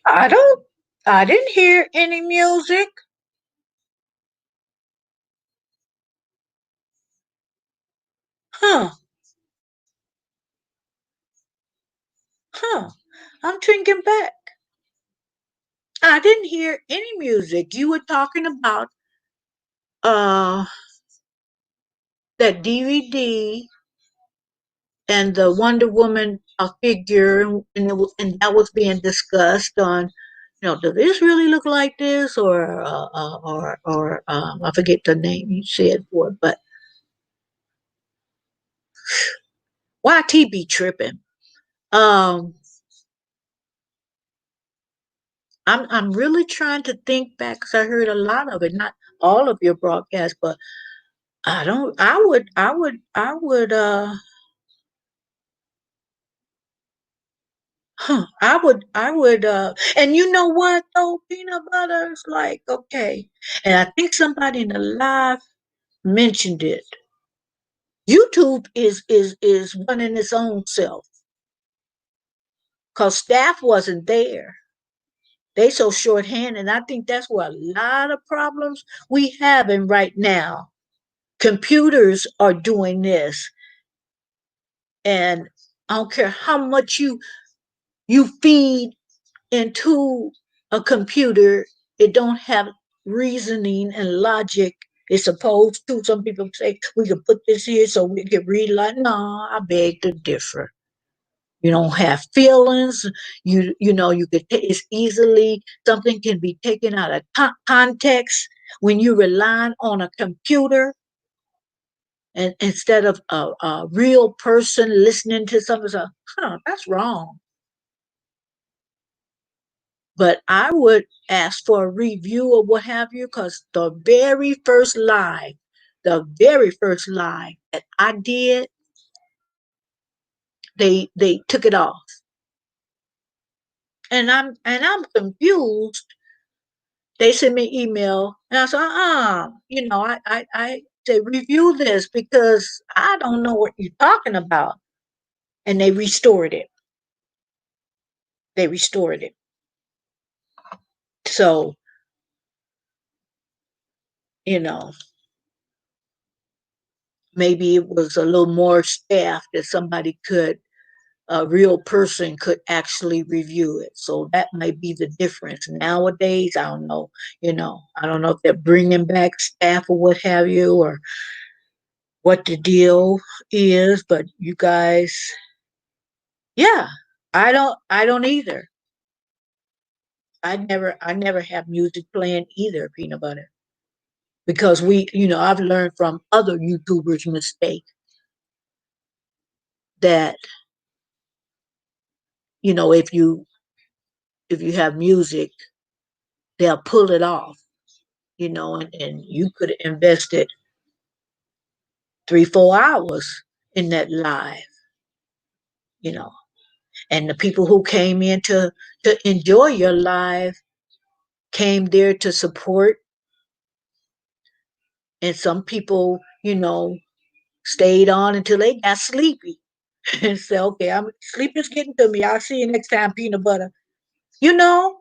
I don't I didn't hear any music. Huh. Huh. I'm thinking back. I didn't hear any music. You were talking about uh that DVD and the Wonder Woman figure, and that was being discussed on, does this really look like this, or I forget the name you said for it, but YT be tripping. Um, I'm really trying to think back because I heard a lot of it, not all of your broadcasts, but I don't. And you know what though, peanut butter is like, okay. And I think somebody in the live mentioned it. YouTube is running its own self because staff wasn't there. They so shorthanded. And I think that's where a lot of problems we having right now. Computers are doing this. And I don't care how much you feed into a computer, it don't have reasoning and logic. It's supposed to. Some people say we can put this here so we can read like, no, I beg to differ. You don't have feelings. You could. It's easily something can be taken out of context when you rely on a computer, and instead of a real person listening to something. So, that's wrong. But I would ask for a review or what have you, because the very first live that I did, they took it off, and I'm confused. They sent me email, and I said, I say review this because I don't know what you're talking about, and they restored it. They restored it. So you know, maybe it was a little more staff that somebody could a real person could actually review it. So that might be the difference. Nowadays, I don't know. I don't know if they're bringing back staff or what have you, or what the deal is. But you guys, yeah, I don't either. I never have music playing either, peanut butter, because I've learned from other YouTubers' mistake that if you have music, they'll pull it off, and you could have invested 3-4 hours in that live, you know. And the people who came in to enjoy your live came there to support. And some people, stayed on until they got sleepy and said, okay, sleep is getting to me. I'll see you next time, peanut butter. You know,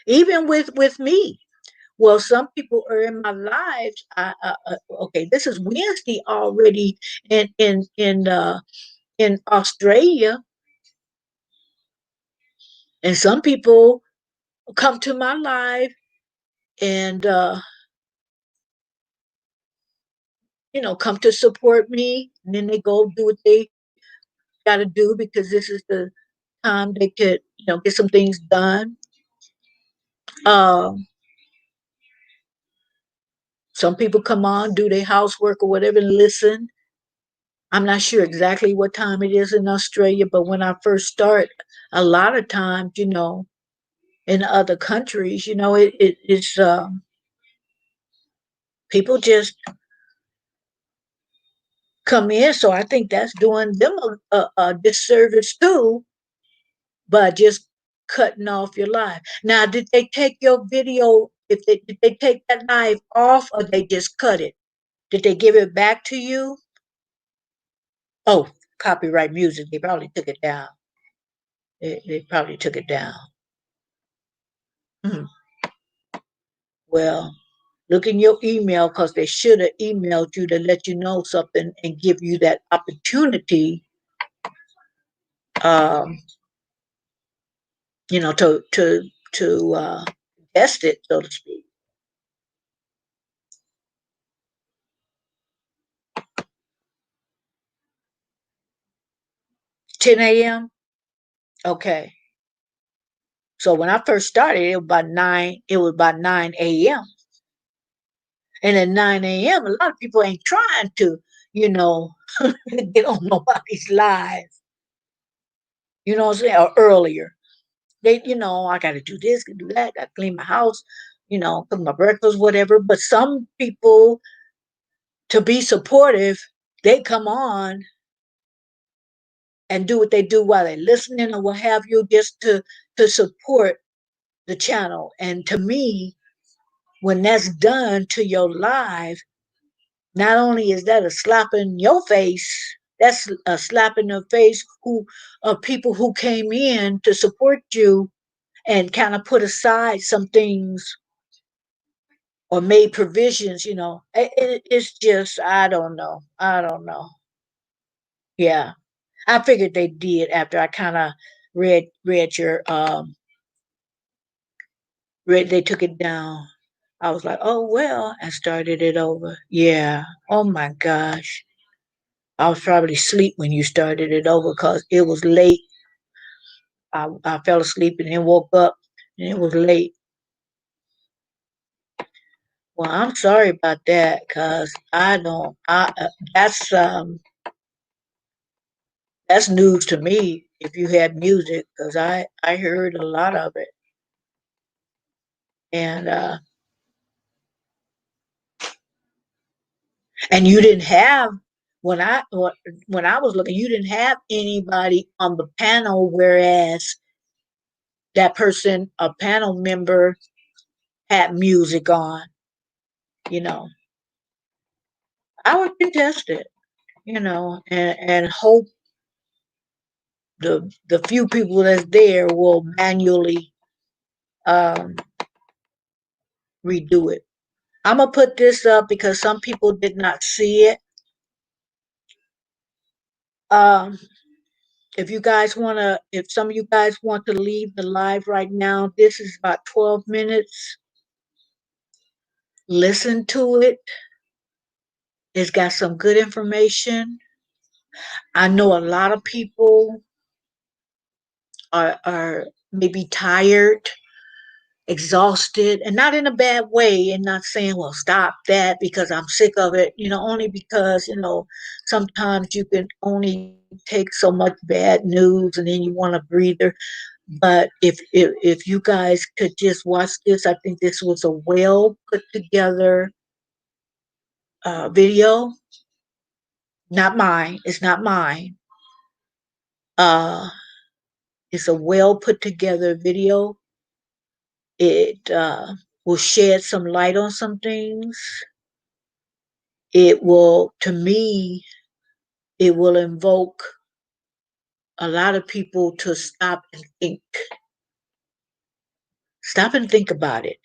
even with me. Well, some people are in my lives. Okay, this is Wednesday already in Australia, and some people come to my live and come to support me, and then they go do what they got to do because this is the time they could get some things done. um some people come on, do their housework or whatever, and listen. I'm not sure exactly what time it is in Australia, but when I first start, a lot of times, in other countries, it's people just come in. So I think that's doing them a disservice too, by just cutting off your live. Now, did they take your video? If they did they take that live off, or they just cut it? Did they give it back to you? Oh, copyright music. They probably took it down. They probably took it down. Hmm. Well, look in your email, because they should have emailed you to let you know something and give you that opportunity. Um, to test it, so to speak. 10 a.m. Okay. So when I first started, it was about 9. It was about 9 a.m. And at 9 a.m., a lot of people ain't trying to, you know, get on nobody's live. You know what I'm saying? Or earlier. I got to do this, do that, got to clean my house, cook my breakfast, whatever. But some people, to be supportive, they come on and do what they do while they're listening or what have you, just to support the channel. And to me, when that's done to your live, not only is that a slap in your face, that's a slap in the face who of people who came in to support you and kind of put aside some things or made provisions. It's just, I don't know. Yeah. I figured they did after I kind of read your read they took it down. I was like, oh well, and started it over. Yeah. Oh my gosh. I was probably asleep when you started it over because it was late. I fell asleep and then woke up and it was late. Well, I'm sorry about that because I don't. That's news to me. If you had music, because I heard a lot of it, and and you didn't have when I was looking, you didn't have anybody on the panel, whereas that person, a panel member, had music on. You know, I would contest it. And hope the few people that's there will manually um, redo it. I'm gonna put this up because some people did not see it. Um, if some of you guys want to leave the live right now, this is about 12 minutes. Listen to it. It's got some good information. I know a lot of people are maybe tired, exhausted, and not in a bad way, and not saying, well, stop that because I'm sick of it, only because, sometimes you can only take so much bad news and then you want a breather. But if you guys could just watch this, I think this was a well put together video. Not mine. It's not mine. Uh, it's a well put together video. It will shed some light on some things. To me, it will invoke a lot of people to stop and think. Stop and think about it.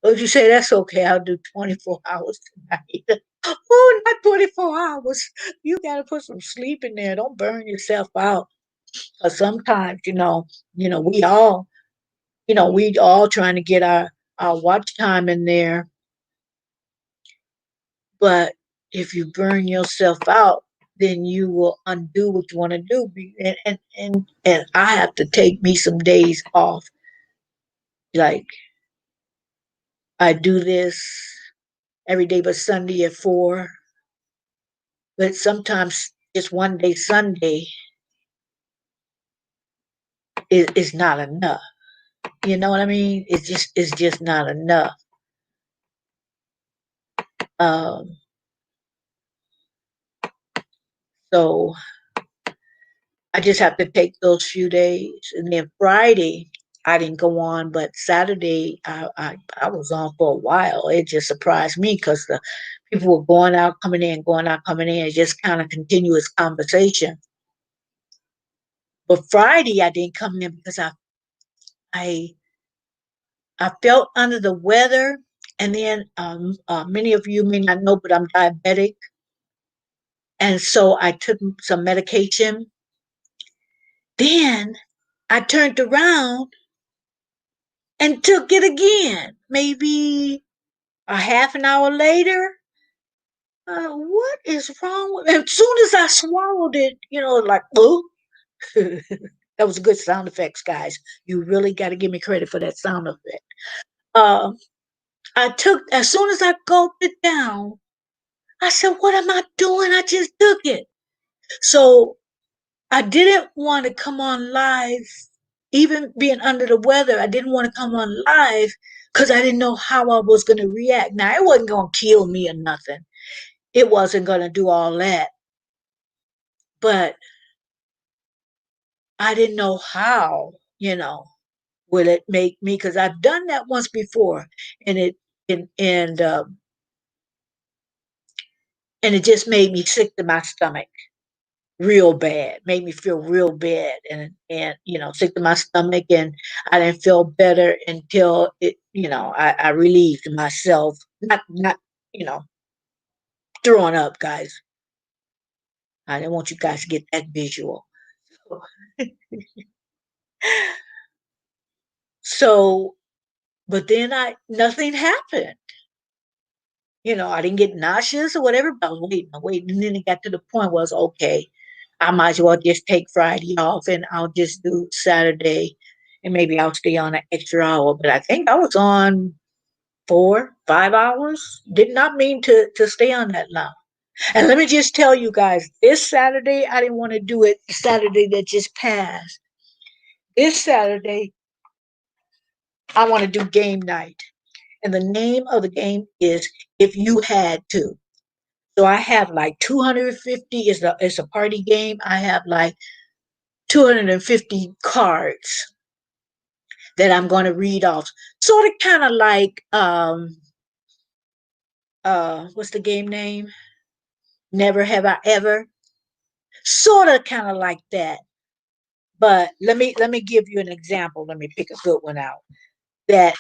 Would you say that's okay? I'll do 24 hours tonight. Oh, not 24 hours. You got to put some sleep in there. Don't burn yourself out. Because sometimes, we all trying to get our watch time in there. But if you burn yourself out, then you will undo what you want to do. And I have to take me some days off. Like I do this every day but Sunday at 4. But sometimes just one day Sunday is not enough. You know what I mean? It's just not enough. Um, so I just have to take those few days, and then Friday I didn't go on, but Saturday I was on for a while. It just surprised me because the people were going out, coming in, going out, coming in. It's just kind of continuous conversation. But Friday I didn't come in because I I felt under the weather, and then many of you may not know, but I'm diabetic, and so I took some medication. Then I turned around and took it again. Maybe a half an hour later. What is wrong with? As soon as I swallowed it, like oh, that was good sound effects, guys. You really got to give me credit for that sound effect. Uh, I took as soon as I gulped it down. I said, "What am I doing? I just took it." So I didn't want to come on live, even being under the weather. I didn't want to come on live because I didn't know how I was going to react. Now, it wasn't going to kill me or nothing. It wasn't going to do all that. But I didn't know how, will it make me, because I've done that once before, and and, and, um, and it just made me sick to my stomach. real bad, made me feel real bad, and sick to my stomach, and I didn't feel better until I relieved myself, not you know throwing up, guys. I didn't want you guys to get that visual. So, but then I nothing happened. I didn't get nauseous or whatever, but I was waiting. And then it got to the point where it's okay. I might as well just take Friday off and I'll just do Saturday and maybe I'll stay on an extra hour. But I think I was on 4, 5 hours. Did not mean to stay on that long. And let me just tell you guys, this Saturday, I didn't want to do it Saturday that just passed. This Saturday, I want to do game night. And the name of the game is If You Had To. So I have like 250 is a party game. I have like 250 cards that I'm going to read off. Sort of kind of like what's the game name? Never Have I Ever. Sort of kind of like that. But let me give you an example. Let me pick a good one out. That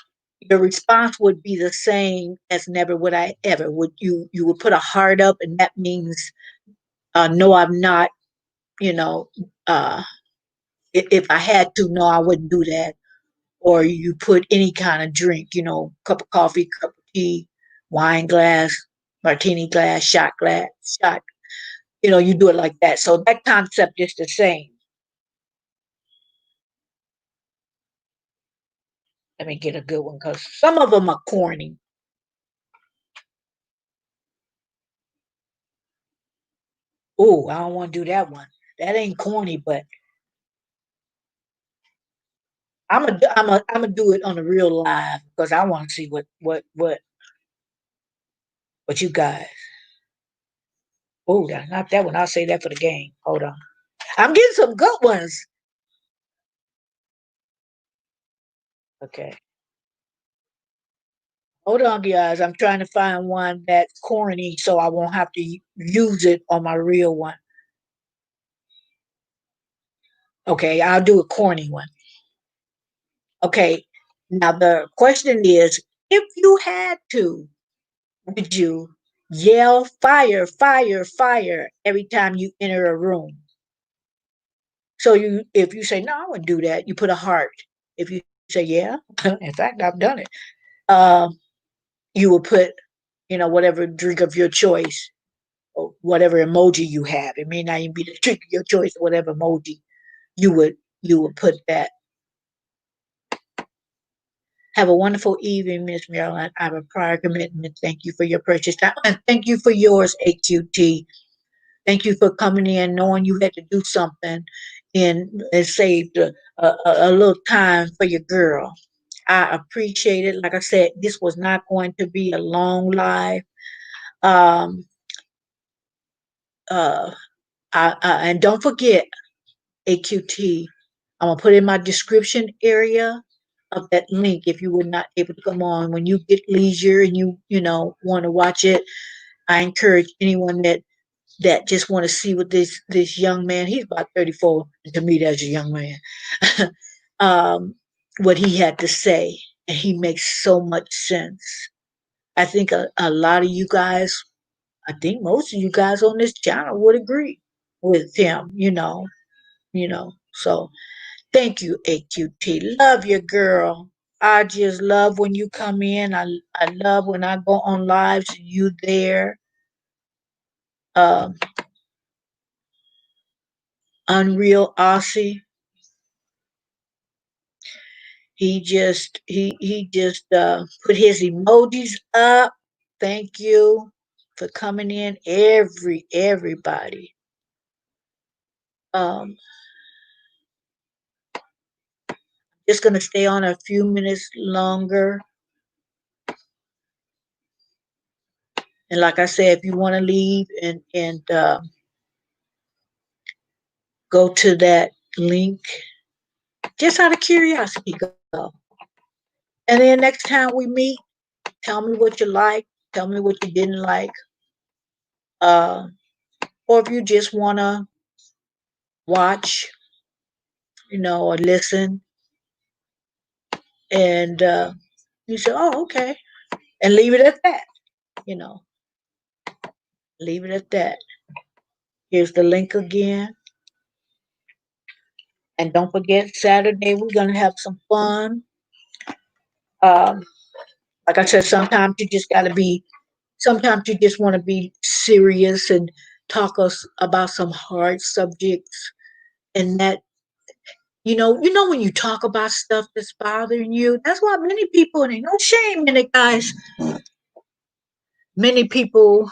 your response would be the same as never would I ever. You would put a heart up and that means no I'm not, you know, uh if I had to, no, I wouldn't do that. Or you put any kind of drink, cup of coffee, cup of tea, wine glass, martini glass, shot. You do it like that. So that concept is the same. Let me get a good one because some of them are corny. Oh, I don't want to do that one. That ain't corny, but I'm gonna do it on a real live because I want to see what you guys. Oh, not that one. I'll say that for the game. Hold on. I'm getting some good ones. Okay. Hold on, guys. I'm trying to find one that's corny so I won't have to use it on my real one. Okay, I'll do a corny one. Okay. Now the question is, if you had to, would you yell fire, fire, fire every time you enter a room? So if you say no, I wouldn't do that, you put a heart. If you say yeah, in fact, I've done it. Um, you will put, whatever drink of your choice or whatever emoji you have. It may not even be the drink of your choice, or whatever emoji you would you would put that. Have a wonderful evening, Miss Marilyn. I have a prior commitment. Thank you for your purchase time, and thank you for yours, AQT. Thank you for coming in, knowing you had to do something, and saved a little time for your girl. I appreciate it. Like I said, this was not going to be a long live. Um, uh, and don't forget, AQT. I'm gonna put in my description area of that link if you were not able to come on. When you get leisure and you want to watch it, I encourage anyone that just want to see what this young man. He's about 34, and to me, that's a young man. um, what he had to say, and he makes so much sense. I think a lot of you guys, I think most of you guys on this channel would agree with him. So thank you, AQT. Love you, girl. I just love when you come in. I love when I go on lives and you there. Um, Unreal Aussie. He just put his emojis up. Thank you for coming in, everybody. Um, just gonna stay on a few minutes longer. And like I said, if you want to leave and go to that link, just out of curiosity, go. And then next time we meet, tell me what you like, tell me what you didn't like, uh, or if you just wanna watch, or listen, and you say, "Oh, okay," and leave it at that. You know, leave it at that. Here's the link again, and don't forget Saturday we're gonna have some fun. Um, like I said, sometimes you just want to be serious and talk us about some hard subjects, and that when you talk about stuff that's bothering you, that's why many people, and ain't no shame in it, guys. Many people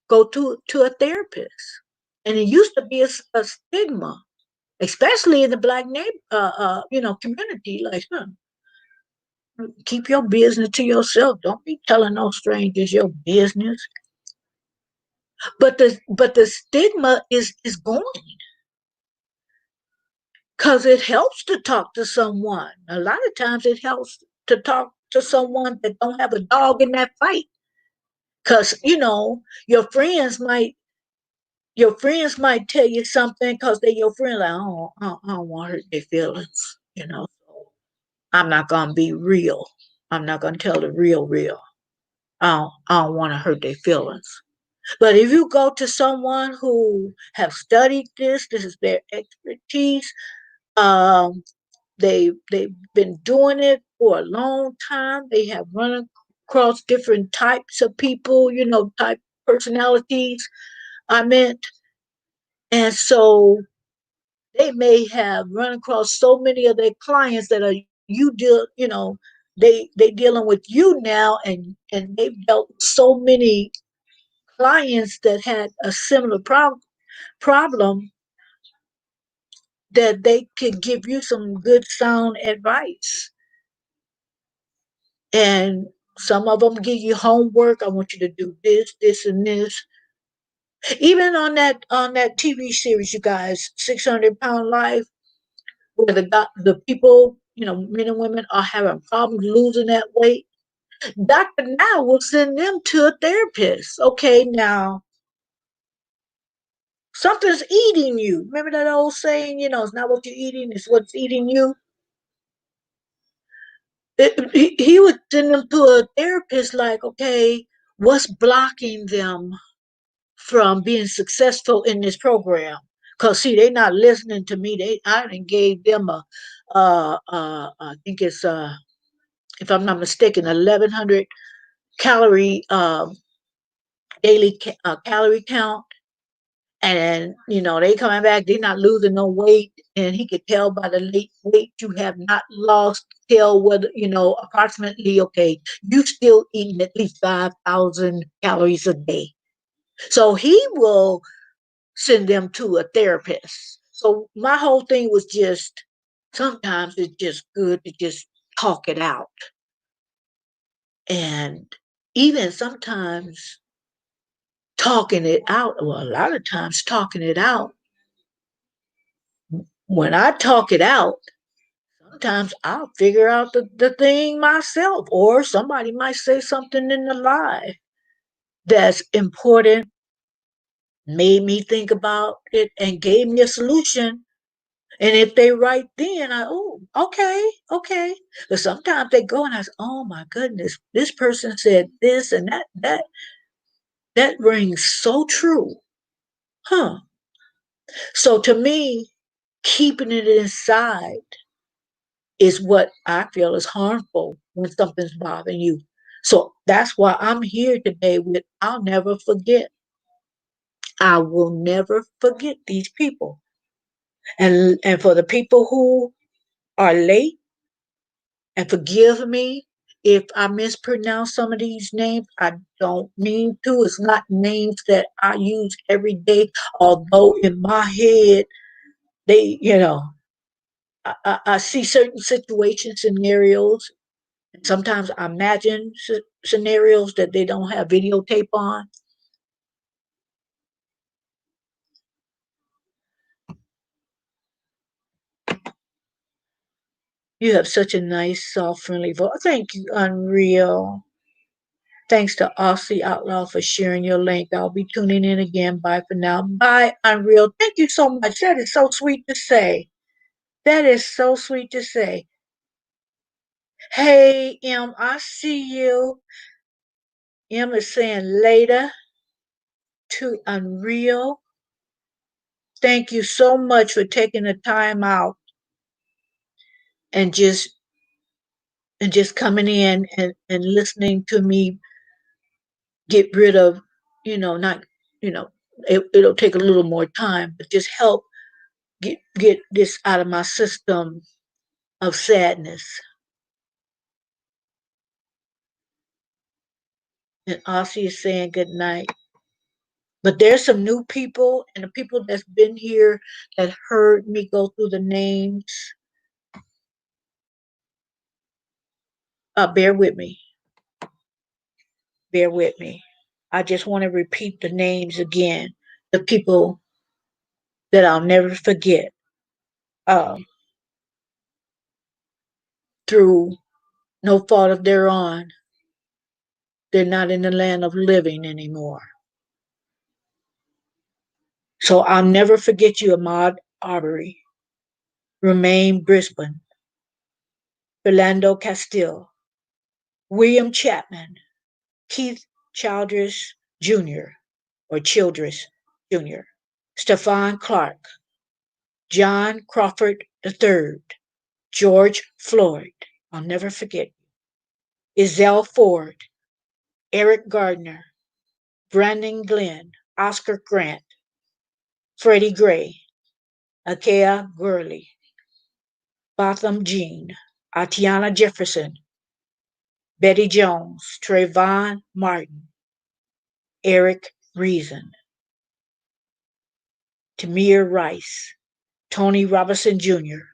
go to a therapist, and it used to be a stigma, especially in the black community. Like, keep your business to yourself. Don't be telling no strangers your business. But the stigma is gone because it helps to talk to someone. A lot of times it helps to talk to someone that don't have a dog in that fight. Because your friends might tell you something because they're your friend. Like, oh, I don't want to hurt their feelings. So I'm not gonna be real. I'm not gonna tell the real. I don't want to hurt their feelings. But if you go to someone who have studied this is their expertise. Um, they've been doing it for a long time. They have run across different types of people, type personalities. I meant, and so they may have run across so many of their clients that are you deal, they dealing with you now, and they've dealt with so many clients that had a similar problem that they could give you some good sound advice. And some of them give you homework. I want you to do this, and this. Even on that TV series, you guys, 600 Pound Life, where the people, men and women are having problems losing that weight. Dr. Now will send them to a therapist. Okay, now something's eating you. Remember that old saying, it's not what you're eating, it's what's eating you. He would send them to a therapist, like, okay, what's blocking them from being successful in this program? Because see, they're not listening to me. I done gave them I think it's if I'm not mistaken, 1,100 calorie daily calorie count. And they coming back, they're not losing no weight, and he could tell by the late weight you have not lost. Tell whether approximately, okay, you still eating at least 5,000 calories a day. So he will send them to a therapist. So my whole thing was just sometimes it's just good to just talk it out. And even sometimes talking it out, well, a lot of times talking it out, when I talk it out, sometimes I'll figure out the thing myself, or somebody might say something in the lie that's important, made me think about it, and gave me a solution. And if they right then, okay. But sometimes they go and I say, oh my goodness, this person said this and that rings so true. Huh. So to me, keeping it inside is what I feel is harmful when something's bothering you. So that's why I'm here today with I'll never forget. I will never forget these people. And for the people who are late, and forgive me if I mispronounce some of these names. I don't mean to. It's not names that I use every day, although in my head, they, I see certain situations, scenarios, and sometimes I imagine scenarios that they don't have videotape on. You have such a nice, soft, friendly voice. Thank you, Unreal. Thanks to Aussie Outlaw for sharing your link. I'll be tuning in again. Bye for now. Bye, Unreal. Thank you so much. That is so sweet to say. That is so sweet to say. Hey, M, I see you. M is saying later to Unreal. Thank you so much for taking the time out and just coming in and listening to me get rid of, not, it'll take a little more time, but just help get this out of my system of sadness. And Aussie is saying good night. But there's some new people, and the people that's been here that heard me go through the names. Bear with me. Bear with me. I just want to repeat the names again. The people that I'll never forget. Through no fault of their own, they're not in the land of living anymore. So I'll never forget you, Ahmad Arbery, Romaine Brisbane, Philando Castile, William Chapman, Keith Childress Jr. or Childress Jr., Stefan Clark, John Crawford III, George Floyd, I'll never forget, Ezell Ford, Eric Gardner, Brandon Glenn, Oscar Grant, Freddie Gray, Akia Gurley, Botham Jean, Atiana Jefferson, Betty Jones, Trayvon Martin, Eric Reason, Tamir Rice, Tony Robinson Jr.,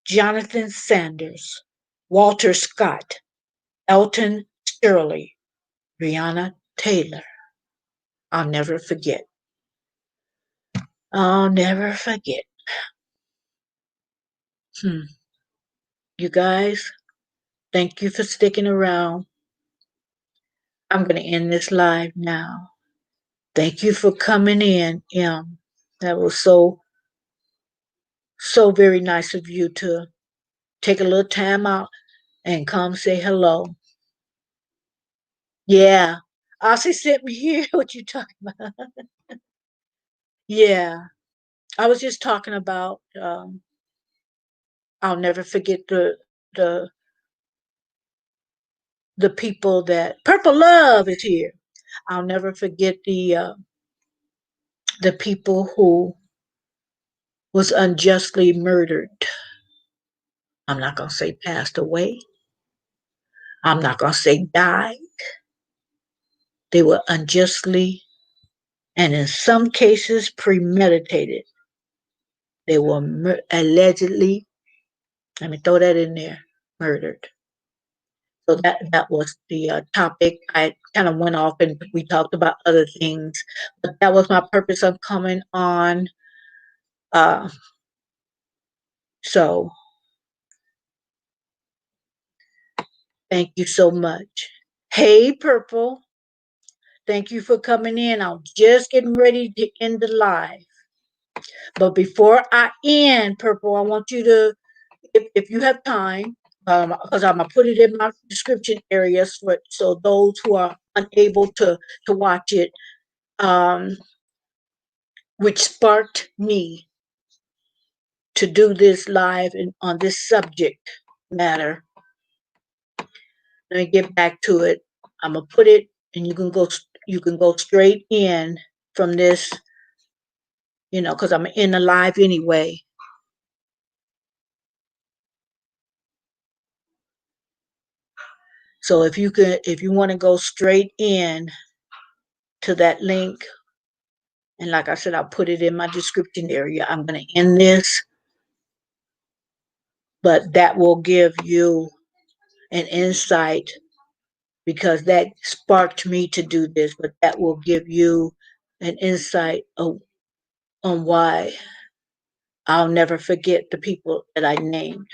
Jonathan Sanders, Walter Scott, Elton Sterling, Breonna Taylor. I'll never forget. I'll never forget. You guys, thank you for sticking around. I'm going to end this live now. Thank you for coming in, M. That was so very nice of you to take a little time out and come say hello. Yeah. Aussie sent me here. What you talking about? Yeah. I was just talking about I'll never forget the the people that Purple Love is here. I'll never forget the people who was unjustly murdered. I'm not gonna say passed away. I'm not gonna say died. They were unjustly and in some cases premeditated. They were allegedly, let me throw that in there, murdered. So that was the topic. I kind of went off and we talked about other things, but that was my purpose of coming on. Uh, so thank you so much. Hey, Purple. Thank you for coming in. I'm just getting ready to end the live. But before I end, Purple, I want you to, if you have time, because I'm gonna put it in my description areas so those who are unable to watch it, which sparked me to do this live on this subject matter. Let me get back to it. I'm gonna put it, and you can go straight in from this, because I'm in the live anyway. So if you want to go straight in to that link, and like I said, I'll put it in my description area. I'm going to end this, but that will give you an insight because that sparked me to do this, but that will give you an insight on why I'll never forget the people that I named.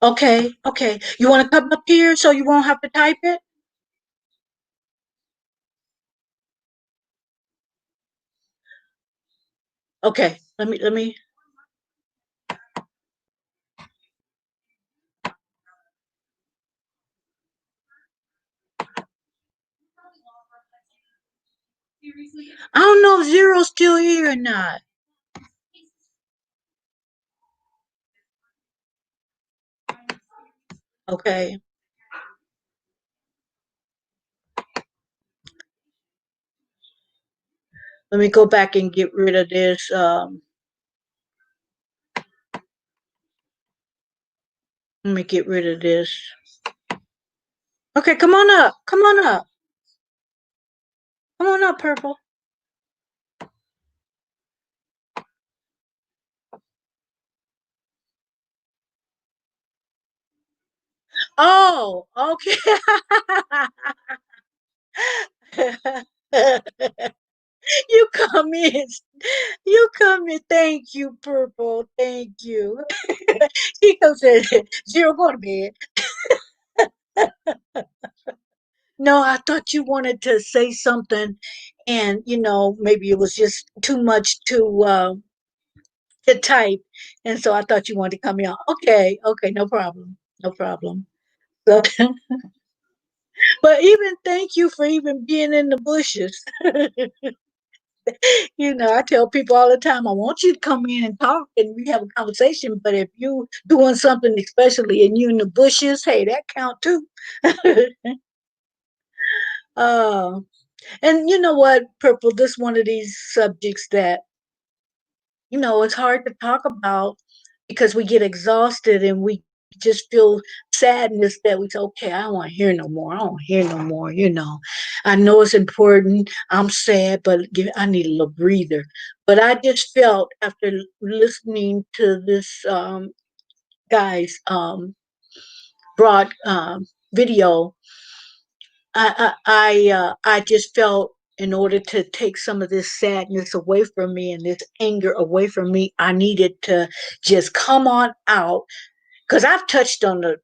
Okay. You want to come up here so you won't have to type it? Okay, let me. I don't know if Zero's still here or not. Okay, let me go back and get rid of this. Let me get rid of this. Okay, come on up. Come on up. Come on up, Purple. Oh, okay. You come in. You come in. Thank you, Purple. Thank you. She comes in. Zero, go to bed. No, I thought you wanted to say something, and maybe it was just too much to type, and so I thought you wanted to come in. Okay, okay, no problem, no problem. So, but even thank you for even being in the bushes. I tell people all the time, I want you to come in and talk and we have a conversation. But if you doing something especially and you in the bushes, hey, that count too. uh, and you know what, Purple, this one of these subjects that, it's hard to talk about because we get exhausted and we just feel sadness that we say, okay, I don't want to hear no more. I don't want to hear no more. I know it's important. I'm sad, but I need a little breather. But I just felt after listening to this guy's broad video, I just felt in order to take some of this sadness away from me and this anger away from me, I needed to just come on out because I've touched on the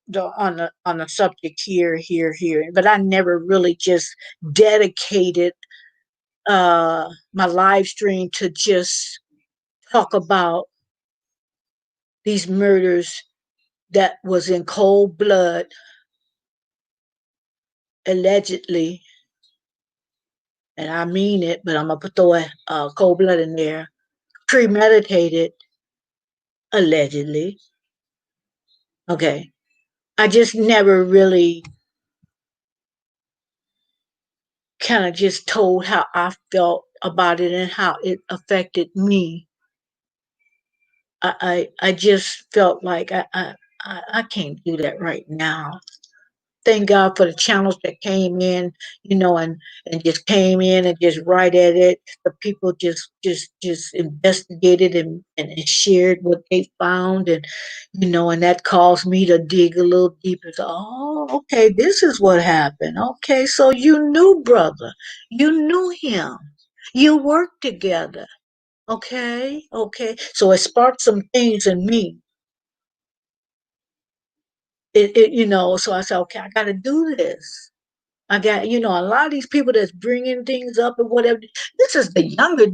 subject here, but I never really just dedicated my live stream to just talk about these murders that was in cold blood, allegedly, and I mean it, but I'm gonna put the cold blood in there, premeditated, allegedly. Okay, I just never really kind of just told how I felt about it and how it affected me. I just felt like I can't do that right now. Thank God for the channels that came in, and just came in and just right at it. The people just investigated and shared what they found, and that caused me to dig a little deeper. So, oh, okay, this is what happened. Okay, so you knew brother, you knew him, you worked together. Okay, okay. So it sparked some things in me. So I said, okay, I got to do this. I got, a lot of these people that's bringing things up or whatever. This is the younger,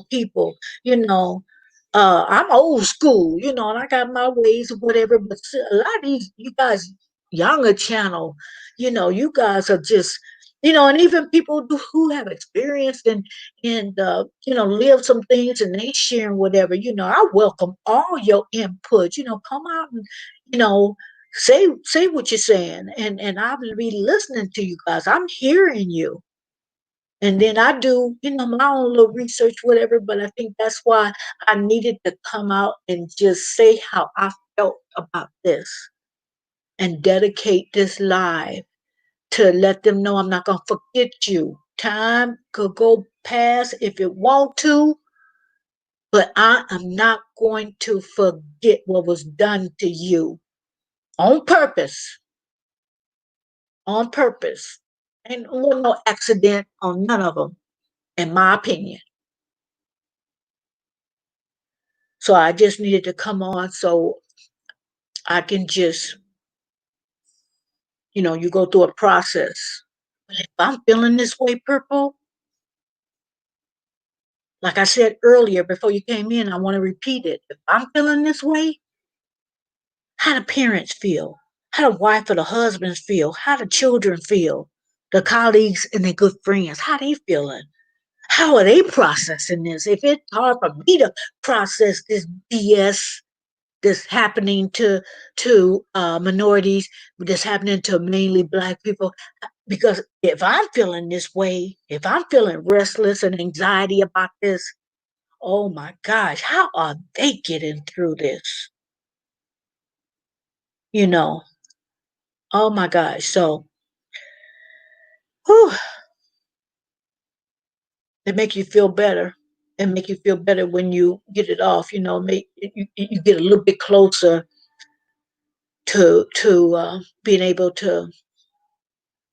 people. I'm old school, and I got my ways or whatever. But a lot of these, you guys, younger channel, you guys are just, and even people who have experienced and lived some things and they sharing whatever. I welcome all your input. Come out and you know say what you're saying, and I'll be listening to you guys. I'm hearing you, and then I do my own little research, whatever. But I think that's why I needed to come out and just say how I felt about this and dedicate this live to let them know I'm not gonna forget you. Time could go past if it want to, but I am not going to forget what was done to you on purpose. On purpose. Ain't no accident on none of them, in my opinion. So I just needed to come on so I can just, you go through a process. But if I'm feeling this way, Purple, Like I said earlier before you came in, I want to repeat it. If I'm feeling this way, how do parents feel? How the wife or the husbands feel? How the children feel? The colleagues and their good friends, how they feeling? How are they processing this? If it's hard for me to process this BS that's happening to minorities, that's happening to mainly Black people, because if I'm feeling this way, if I'm feeling restless and anxiety about this, oh my gosh, how are they getting through this? You know, oh my gosh. So, whew, it make you feel better. And make you feel better when you get it off. Make you get a little bit closer to being able to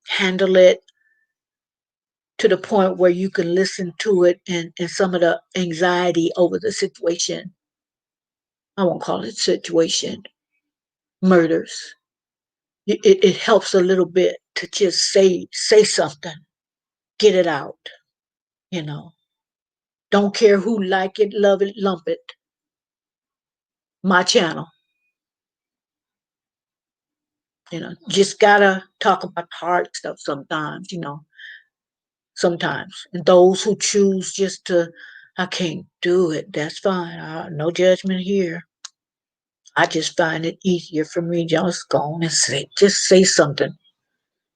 handle it to the point where you can listen to it and some of the anxiety over the situation. I won't call it situation, murders. It helps a little bit to just say something, get it out. You know, don't care who like it, love it, lump it. My channel. Just gotta talk about hard stuff sometimes. Sometimes, and those who choose just to, I can't do it. That's fine. No judgment here. I just find it easier for me just go on and just say something.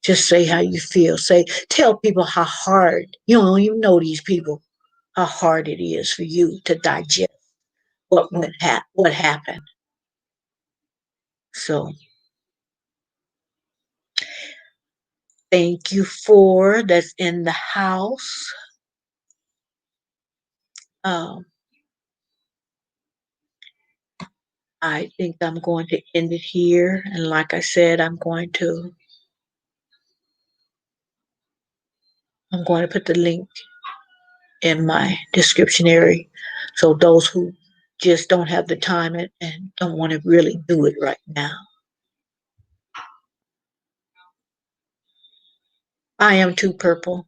Just say how you feel. Tell people how hard, you don't even know these people, how hard it is for you to digest what happened. So thank you for that's in the house. Um, I think I'm going to end it here. And like I said, I'm going to put the link in my description area. So those who just don't have the time and don't want to really do it right now. I am too purple.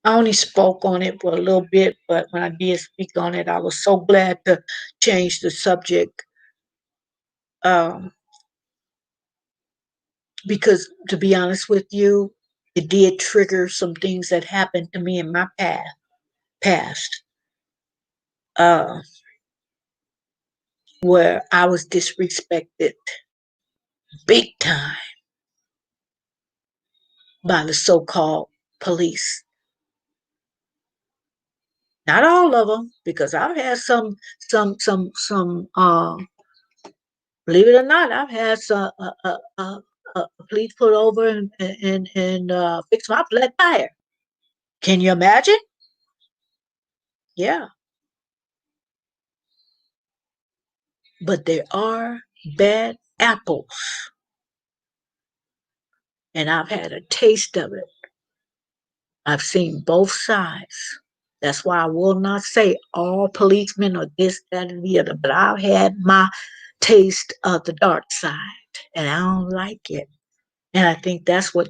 I only spoke on it for a little bit, but when I did speak on it, I was so glad to change the subject. Um, because to be honest with you, it did trigger some things that happened to me in my past, uh, where I was disrespected big time by the so-called police. Not all of them, because I've had some. Believe it or not, I've had some police put over and fix my flat tire. Can you imagine? Yeah, but there are bad apples, and I've had a taste of it. I've seen both sides. That's why I will not say all policemen are this, that, and the other, but I've had my taste of the dark side, and I don't like it. And I think that's what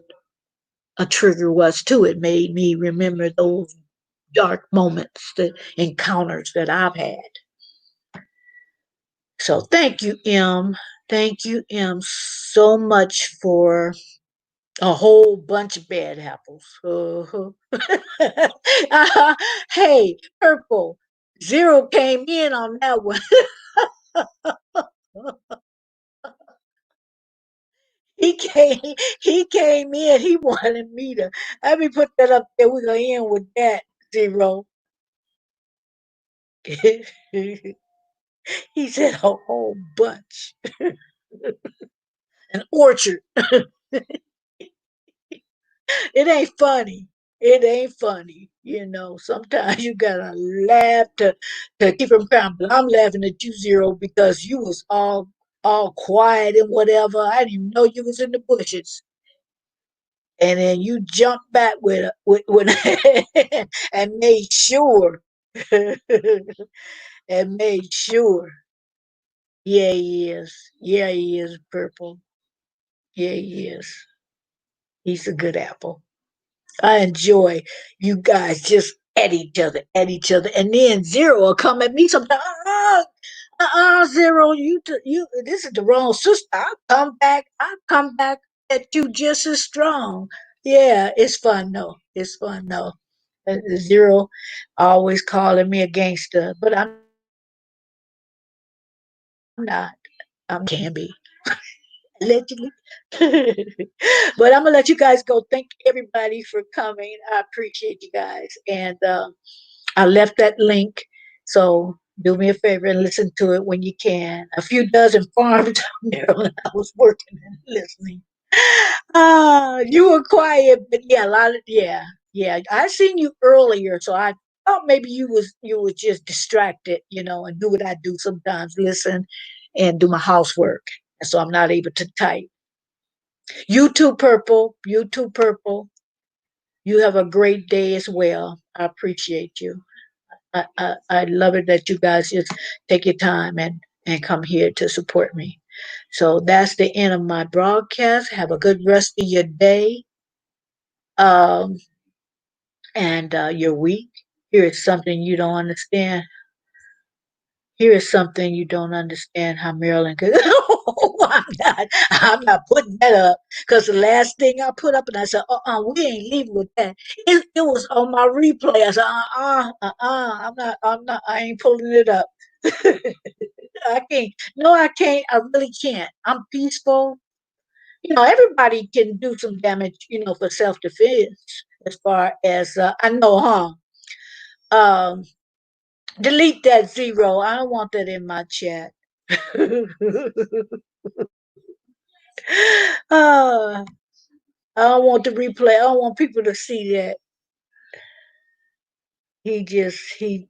a trigger was too. It made me remember those dark moments, the encounters that I've had. So thank you, M. Thank you, M, so much for a whole bunch of bad apples. Hey, Purple, Zero came in on that one. he came, he came in. He wanted me to. Let me put that up there. We're gonna end with that, Zero. He said a whole bunch. An orchard. It ain't funny. It ain't funny. Sometimes you gotta laugh to keep from crying. But I'm laughing at you, Zero, because you was all quiet and whatever. I didn't even know you was in the bushes. And then you jumped back with and made sure and made sure. Yeah, he is. Yeah, he is, Purple. Yeah, he is. He's a good apple. I enjoy you guys just at each other, and then Zero will come at me sometimes. Zero, you, this is the wrong sister. I'll come back at you just as strong. Yeah, it's fun though. It's fun though. Zero always calling me a gangster, but I'm not. I'm can be allegedly. But I'm gonna let you guys go. Thank everybody for coming. I appreciate you guys, and I left that link. So do me a favor and listen to it when you can. A few dozen farms, Maryland. I was working and listening. You were quiet, but yeah, a lot of yeah. I seen you earlier, so I thought maybe you was just distracted, and do what I do sometimes, listen and do my housework. And so I'm not able to type. You too, Purple. You too, Purple. You have a great day as well. I appreciate you. I love it that you guys just take your time and come here to support me. So that's the end of my broadcast. Have a good rest of your day, um, and your week. Here is something you don't understand. Here is something you don't understand how Maryland could. I'm not putting that up because the last thing I put up and I said, we ain't leaving with that. It was on my replay. I said, I ain't pulling it up. I can't. No, I can't. I really can't. I'm peaceful. Everybody can do some damage, for self defense. As far as I know, huh? Um, delete that zero. I don't want that in my chat. uh, I don't want the replay. I don't want people to see that.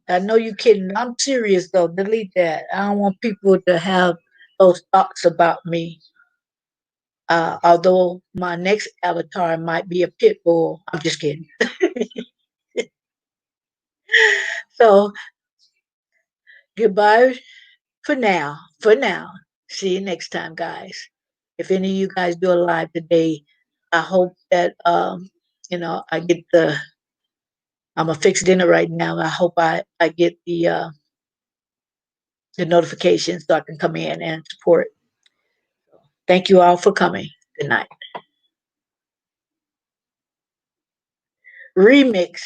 I know you kidding. I'm serious though. Delete that. I don't want people to have those thoughts about me. Although my next avatar might be a pit bull. I'm just kidding. So goodbye for now. For now. See you next time, guys. If any of you guys do a live today, I hope that I get the I'm a fixed dinner right now. I hope I get the notifications so I can come in and support. Thank you all for coming. Good night. Remix.